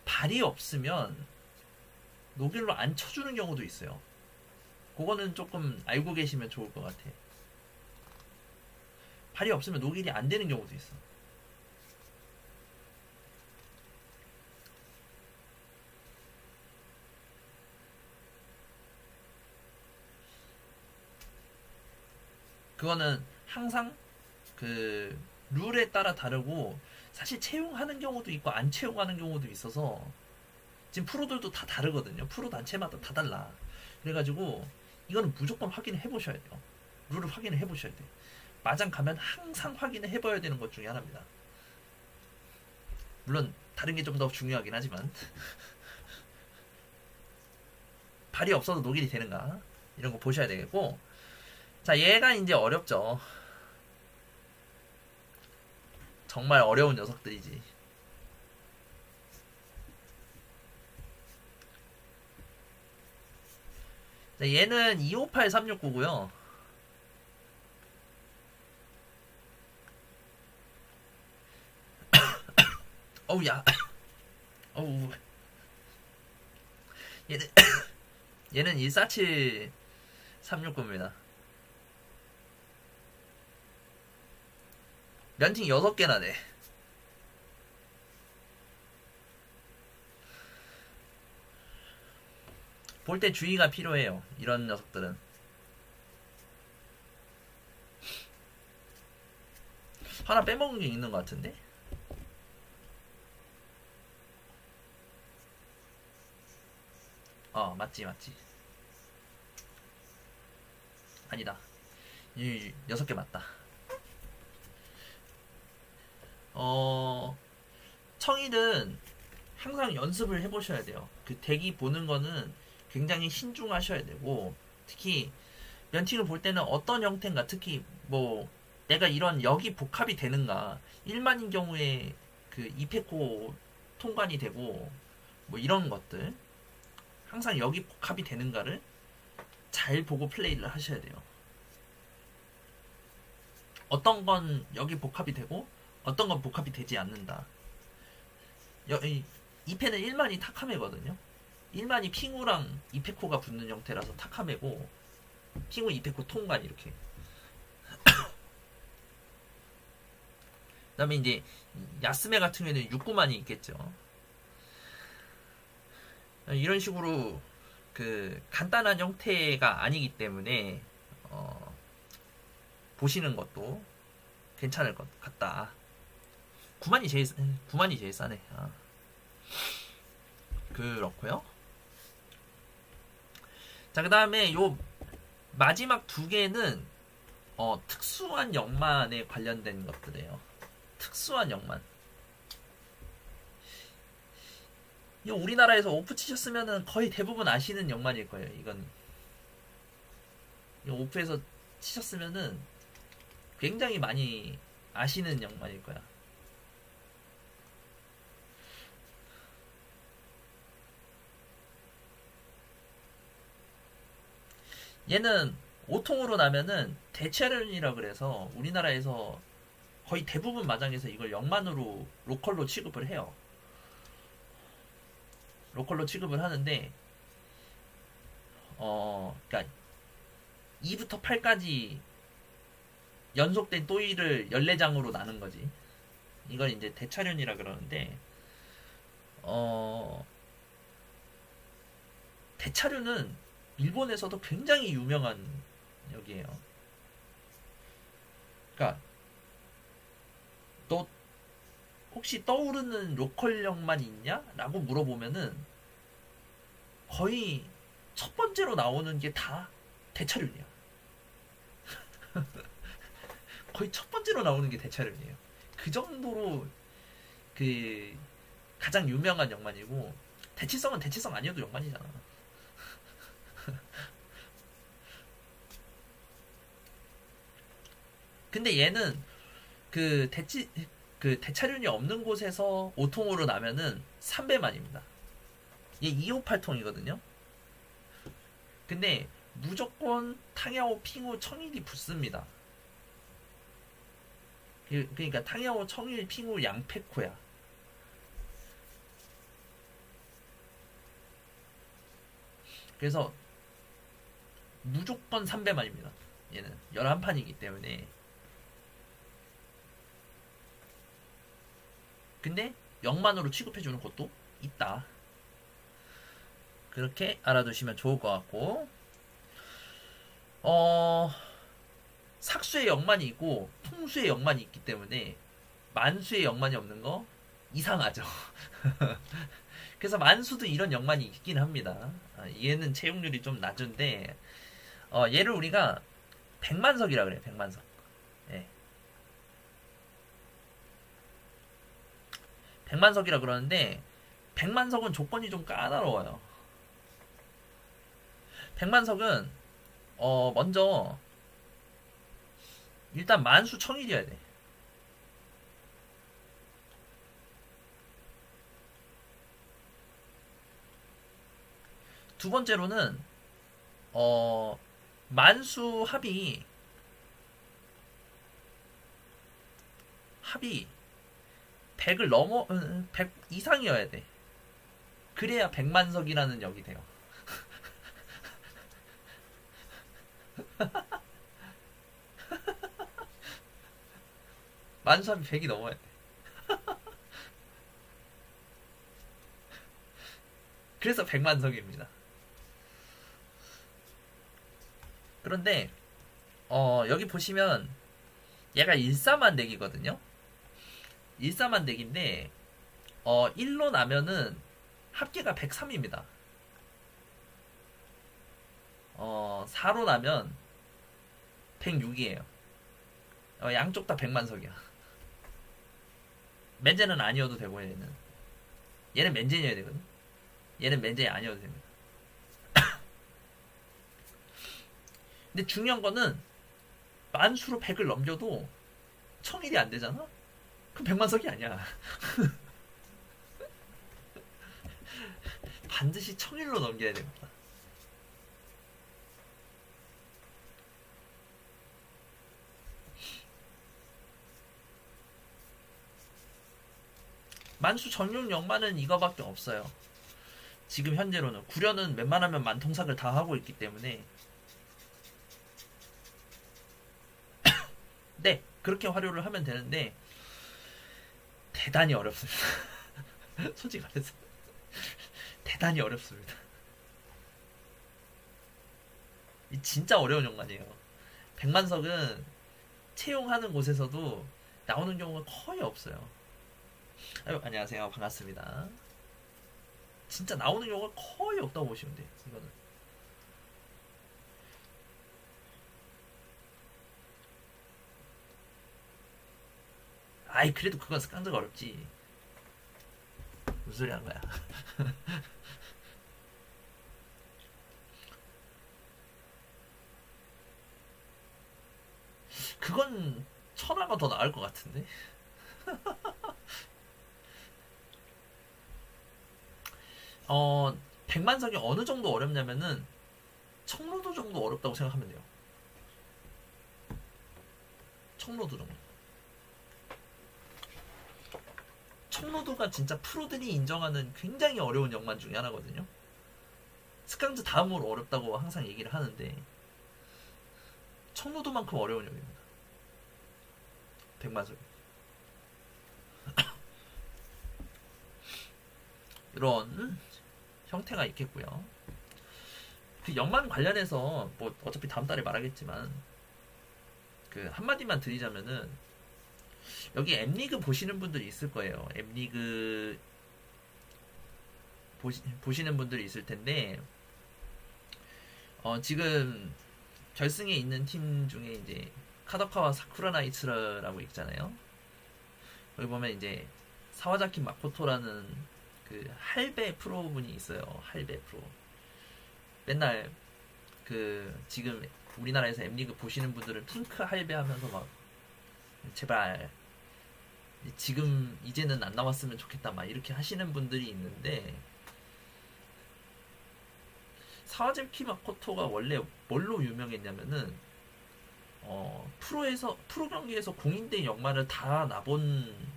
Speaker 1: 발이 없으면 녹일로 안 쳐주는 경우도 있어요. 그거는 조금 알고 계시면 좋을 것 같아. 발이 없으면 녹일이 안 되는 경우도 있어. 그거는 항상 그 룰에 따라 다르고 사실 채용하는 경우도 있고 안 채용하는 경우도 있어서 지금 프로들도 다 다르거든요. 프로 단체마다 다 달라. 그래가지고 이거는 무조건 확인을 해보셔야 돼요. 룰을 확인을 해보셔야 돼. 마장 가면 항상 확인을 해봐야 되는 것 중에 하나입니다. 물론 다른 게 좀 더 중요하긴 하지만 발이 없어도 녹일이 되는가 이런 거 보셔야 되겠고, 자, 얘가 이제 어렵죠. 정말 어려운 녀석들이지. 자, 얘는 258369고요. 어우야. 어우. 얘는 147369입니다. 런팅 6개나 돼. 볼 때 주의가 필요해요. 이런 녀석들은. 하나 빼먹은 게 있는 것 같은데? 맞지. 아니다. 6개 맞다. 청일은 항상 연습을 해보셔야 돼요. 그 대기 보는 거는 굉장히 신중하셔야 되고, 특히 런팅을 볼 때는 어떤 형태인가, 특히 뭐 내가 이런 역이 복합이 되는가, 1만인 경우에 그 2페코 통관이 되고 뭐 이런 것들, 항상 역이 복합이 되는가를 잘 보고 플레이를 하셔야 돼요. 어떤 건 역이 복합이 되고 어떤 건 복합이 되지 않는다. 이 패는 1만이 타카메거든요. 1만이 핑우랑 이페코가 붙는 형태라서 타카메고, 핑우 이페코 통관 이렇게. 그 다음에 이제 야스메 같은 경우에는 6구만이 있겠죠. 이런 식으로 그 간단한 형태가 아니기 때문에 보시는 것도 괜찮을 것 같다. 9만이 제일 싸네. 그렇고요. 자, 그 다음에 요 마지막 두 개는 특수한 역만에 관련된 것들이에요. 특수한 역만. 이거 우리나라에서 오프 치셨으면은 거의 대부분 아시는 역만일 거예요. 이건 이거 오프에서 치셨으면은 굉장히 많이 아시는 역만일 거야. 얘는 오통으로 나면은 대체련이라 그래서 우리나라에서 거의 대부분 마장에서 이걸 영만으로 로컬로 취급을 해요. 로컬로 취급을 하는데 그러니까 2부터 8까지 연속된 또이를 14장으로 나눈 거지. 이걸 이제 대차련이라 그러는데 대차련은 일본에서도 굉장히 유명한 역이에요. 그러니까 너 혹시 떠오르는 로컬역만 있냐? 라고 물어보면은 거의 첫 번째로 나오는 게 다 대차륜이야. 거의 첫 번째로 나오는 게 대차륜이에요. 그 정도로 그 가장 유명한 역만이고 대치성은 대치성 아니어도 역만이잖아. 근데 얘는 그 대차륜이 없는 곳에서 5통으로 나면은 3배만입니다. 얘 258통이거든요. 근데 무조건 탕야오, 핑우, 청일이 붙습니다. 그러니까 탕야오, 청일, 핑우, 양페코야. 그래서 무조건 3배만입니다. 얘는 11판이기 때문에. 근데 영만으로 취급해주는 곳도 있다. 그렇게 알아두시면 좋을 것 같고, 삭수의 영만이 있고 풍수의 영만이 있기 때문에 만수의 영만이 없는 거 이상하죠. 그래서 만수도 이런 영만이 있긴 합니다. 얘는 채용률이 좀 낮은데 얘를 우리가 백만석이라 그래요. 백만석. 예. 백만석이라 그러는데 백만석은 조건이 좀 까다로워요. 백만석은 먼저 일단 만수 청일이어야 돼. 두 번째로는 만수 합이 100을 넘어 100 이상이어야 돼. 그래야 백만석이라는 역이 돼요. 만수합이 100이 넘어야 돼. 그래서 백만석입니다. 그런데 여기 보시면 얘가 14만대기거든요. 14만대기인데 1로 나면은 합계가 103입니다. 4로 나면 106이에요. 양쪽 다 100만석이야. 맨제는 아니어도 되고 얘는 맨제여야 되거든. 얘는 맨제 아니어도 됩니다. 근데 중요한 거는 만수로 100을 넘겨도 청일이 안 되잖아? 그럼 100만석이 아니야. 반드시 청일로 넘겨야 됩니다. 만수 전용 역만은 이거밖에 없어요. 지금 현재로는 구려는 웬만하면 만통삭을 다 하고 있기 때문에 네 그렇게 활용을 하면 되는데 대단히 어렵습니다. 솔직히 말해서 대단히 어렵습니다. 진짜 어려운 역만이에요. 백만석은 채용하는 곳에서도 나오는 경우가 거의 없어요. 아유, 안녕하세요. 반갑습니다. 진짜 나오는 경우가 거의 없다고 보시면 돼요. 이거는. 아이, 그래도 그건 깡드가 어렵지. 무슨 소리 하는 거야. 그건 천하가 더 나을 것 같은데. 백만석이 어느 정도 어렵냐면은 청로도 청로도 정도 어렵다고 생각하면 돼요. 청로도 정도. 청로도가 진짜 프로들이 인정하는 굉장히 어려운 역만 중에 하나거든요. 스캉즈 다음으로 어렵다고 항상 얘기를 하는데 청로도만큼 어려운 역입니다. 백마술. 이런 형태가 있겠고요. 그 역만 관련해서 뭐 어차피 다음 달에 말하겠지만 그 한마디만 드리자면은 여기 엠리그 보시는 분들이 있을 거예요. 엠리그 보시는 분들이 있을 텐데 지금 결승에 있는 팀 중에 이제 카도카와 사쿠라 나이츠라고 있잖아요. 여기 보면 이제 사와자키 마코토라는 그 할배 프로분이 있어요. 할배 프로. 맨날 그 지금 우리나라에서 엠리그 보시는 분들은 핑크 할배 하면서 막 제발 지금 이제는 안 나왔으면 좋겠다 막 이렇게 하시는 분들이 있는데 사와자키 마코토가 원래 뭘로 유명했냐면은 프로 경기에서 공인된 역마를 다 나본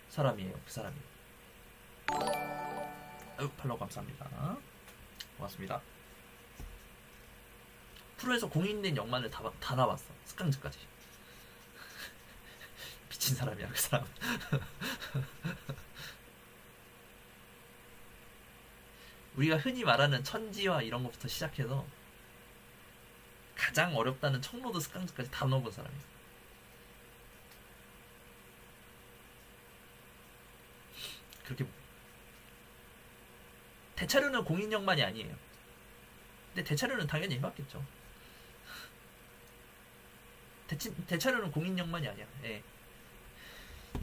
Speaker 1: 사람이에요. 그 사람이. 아유, 팔로우 감사합니다. 고맙습니다. 프로에서 공인된 역마를 다 나왔어. 스캉즈까지. 미친 사람이야, 그 사람. 우리가 흔히 말하는 천지와 이런 것부터 시작해서 가장 어렵다는 청로드 스캉즈까지 다 넣어본 사람이야. 그렇게 대차류는 공인역만이 아니에요. 근데 대차류는 당연히 해봤겠죠. 대차류는 공인역만이 아니야. 예.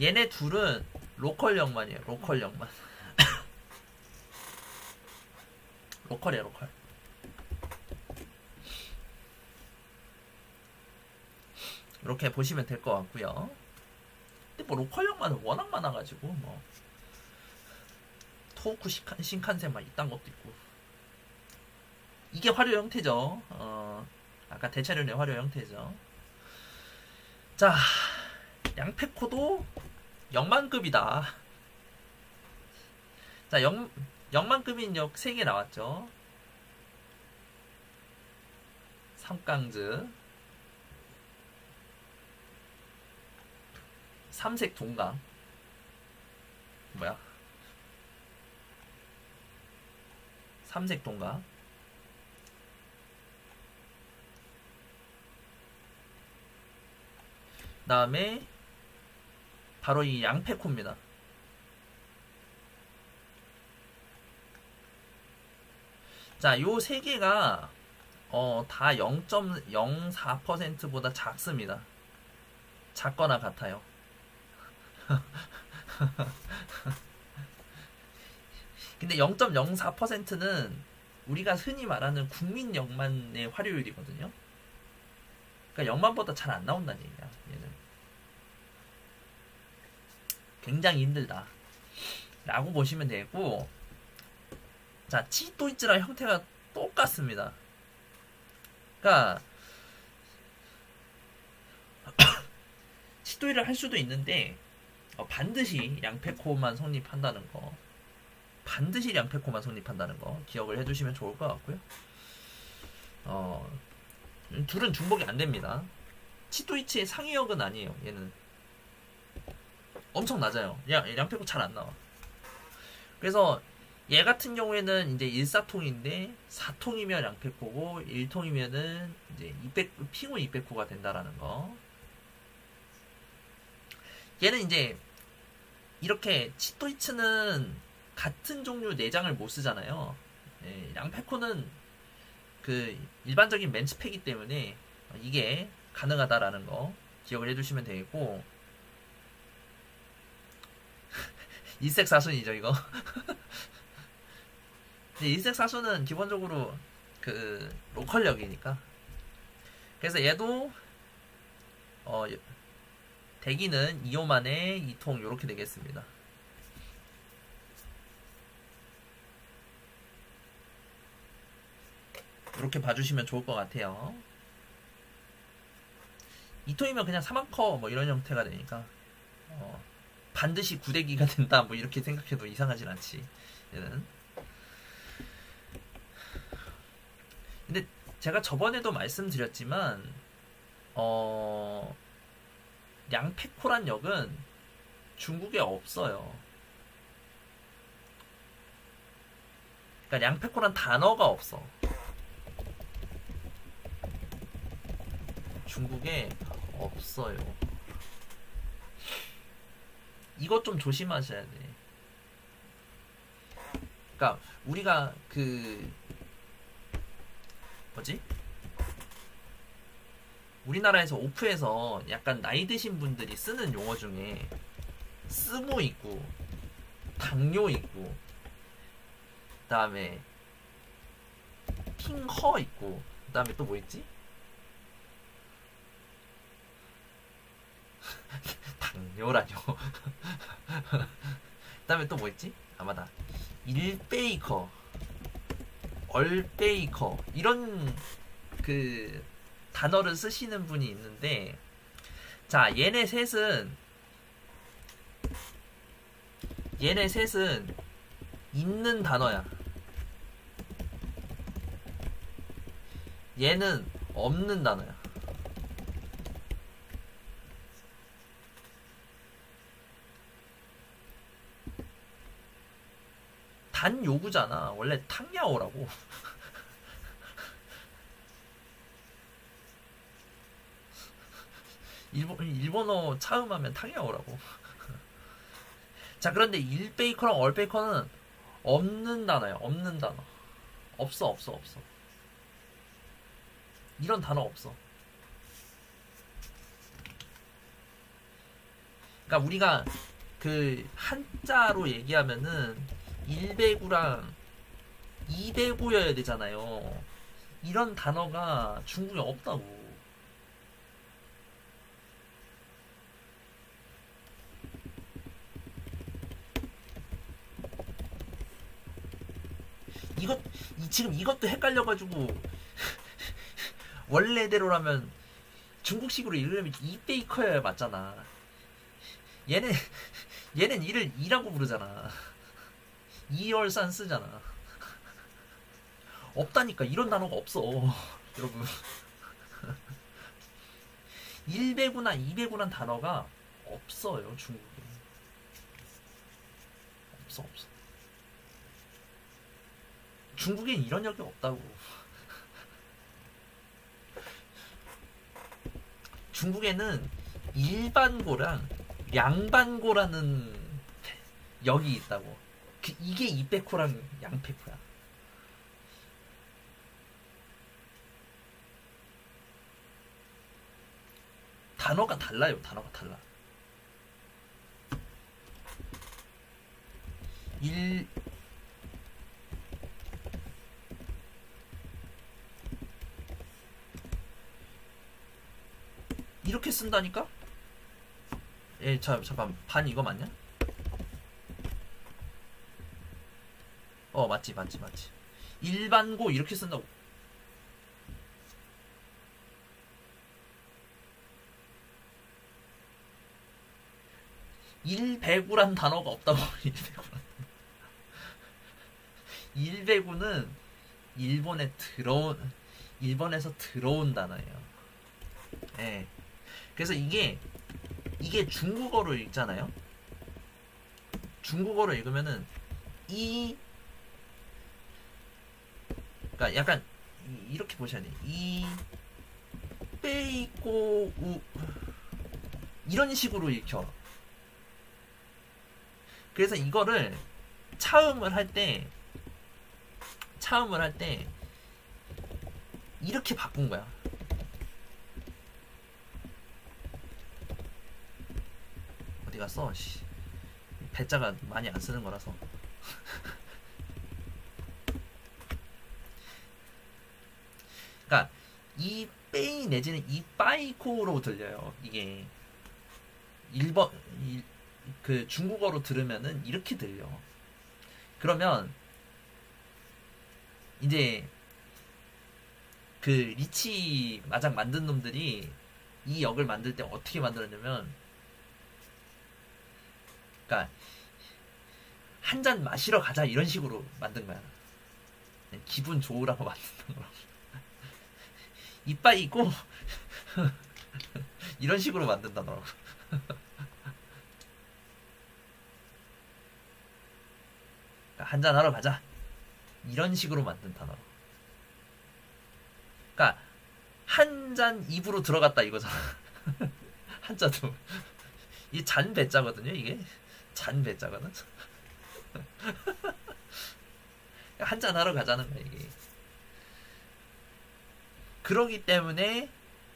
Speaker 1: 얘네 둘은 로컬 역만이에요. 로컬 역만. 로컬이야, 로컬. 이렇게 보시면 될 것 같고요. 근데 뭐 로컬 역만은 워낙 많아가지고 뭐 토호쿠 신칸센 막 이딴 것도 있고. 이게 화료 형태죠. 아까 대차륜의 화료 형태죠. 자, 양페코도 영만급이다. 자, 영만급인 역 3개 나왔죠. 삼깡즈, 삼색 동강, 뭐야? 삼색 동강, 그 다음에 바로 이 양페코입니다. 자, 요 3개가 다 0.04%보다 작습니다. 작거나 같아요. 근데 0.04%는 우리가 흔히 말하는 국민 역만의 화료율이거든요. 그러니까 역만보다 잘 안 나온다는 얘기야. 얘는 굉장히 힘들다 라고 보시면 되고, 자, 치도이츠랑 형태가 똑같습니다. 그러니까 치도이를 할 수도 있는데 반드시 양페코만 성립한다는 거, 반드시 양페코만 성립한다는 거 기억을 해두시면 좋을 것 같고요. 둘은 중복이 안 됩니다. 치도이치의 상위역은 아니에요. 얘는 엄청 낮아요. 양페코 잘 안 나와. 그래서 얘 같은 경우에는 이제 1사통인데 4통이면 양페코고 1통이면은 이제 핑호 200호가 된다라는 거. 얘는 이제 이렇게 치토이츠는 같은 종류 내장을 못 쓰잖아요. 예, 양페코는 그 일반적인 멘츠팩이기 때문에 이게 가능하다라는 거 기억을 해주시면 되겠고, 일색 사순이죠 이거. 일색 사순은 기본적으로 그 로컬력이니까. 그래서 얘도 대기는 2호만에 2통 요렇게 되겠습니다. 그렇게 봐주시면 좋을 것 같아요. 이토이면 그냥 사망커 뭐 이런 형태가 되니까 반드시 구대기가 된다 뭐 이렇게 생각해도 이상하진 않지. 얘는. 근데 제가 저번에도 말씀드렸지만 량페코란 역은 중국에 없어요. 그러니까 량페코란 단어가 없어. 중국에 없어요. 이것 좀 조심하셔야 돼. 그러니까 우리가 그 뭐지? 우리나라에서 오프에서 약간 나이 드신 분들이 쓰는 용어 중에 스무 있고 당뇨 있고 그다음에 핑허 있고 그다음에 또 뭐 있지? 당뇨라뇨. 그다음에 또 뭐 있지? 아 맞다. 일베이커, 얼베이커 이런 그 단어를 쓰시는 분이 있는데 자 얘네 셋은 있는 단어야. 얘는 없는 단어야. 단 요구잖아. 원래 탕야오라고. 일본어 차음하면 탕야오라고. 자 그런데 일베이커랑 얼베이커는 없는 단어야. 없는 단어. 없어. 이런 단어 없어. 그러니까 우리가 그 한자로 얘기하면은 1배구랑 2배구여야 되잖아요. 이런 단어가 중국에 없다고. 지금 이것도 헷갈려가지고 원래대로라면 중국식으로 읽으려면 2베이커여야 맞잖아. 얘는 이를 2라고 부르잖아. 2열산 쓰잖아. 없다니까. 이런 단어가 없어. 여러분. 1배구나 2배구란 단어가 없어요. 중국에. 없어. 중국엔 이런 역이 없다고. 중국에는 일반고랑 양반고라는 역이 있다고. 이게 이페코랑 양페코야. 단어가 달라요. 단어가 달라. 이렇게 쓴다니까? 예, 잠깐 반 이거 맞냐? 맞지. 일반고 이렇게 쓴다고. 일배구란 단어가 없다고. 일배구는 일본에서 들어온 단어예요. 예. 그래서 이게 중국어로 읽잖아요. 중국어로 읽으면은 그러니까 약간 이렇게 보셔야 돼. 빼이고 우 이런 식으로 읽혀. 그래서 이거를 차음을 할 때 이렇게 바꾼 거야. 어디 갔어? 배자가 많이 안 쓰는 거라서. 그러니까 이 빼이 내지는 이 빠이코로 들려요. 이게 그 중국어로 들으면은 이렇게 들려. 그러면 이제 그 리치 마장 만든 놈들이 이 역을 만들 때 어떻게 만들었냐면, 그러니까 한 잔 마시러 가자 이런 식으로 만든 거야. 그냥 기분 좋으라고 만든 거라고. 이빠이 있고 이런 식으로 만든다더라고. 한잔 하러 가자 이런 식으로 만든 단어라고. 그러니까 한 잔 입으로 들어갔다 이거잖아. 한자도 이 잔 배자거든요. 이게 잔 배자거든. 한잔 하러 가자는 거야 이게. 그러기 때문에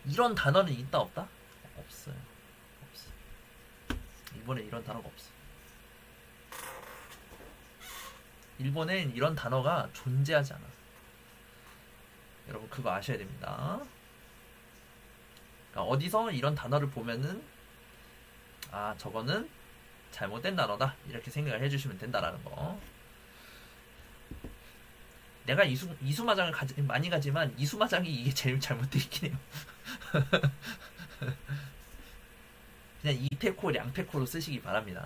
Speaker 1: 이런 단어는 있다 없다? 없어요. 없어. 일본에 이런 단어가 없어. 일본엔 이런 단어가 존재하지 않아. 여러분 그거 아셔야 됩니다. 그러니까 어디서 이런 단어를 보면은 아 저거는 잘못된 단어다 이렇게 생각을 해주시면 된다라는 거. 내가 이수마장을 많이 가지만 이수마장이 이게 제일 잘못되어 있긴 해요. 그냥 이페코 량페코로 쓰시기 바랍니다.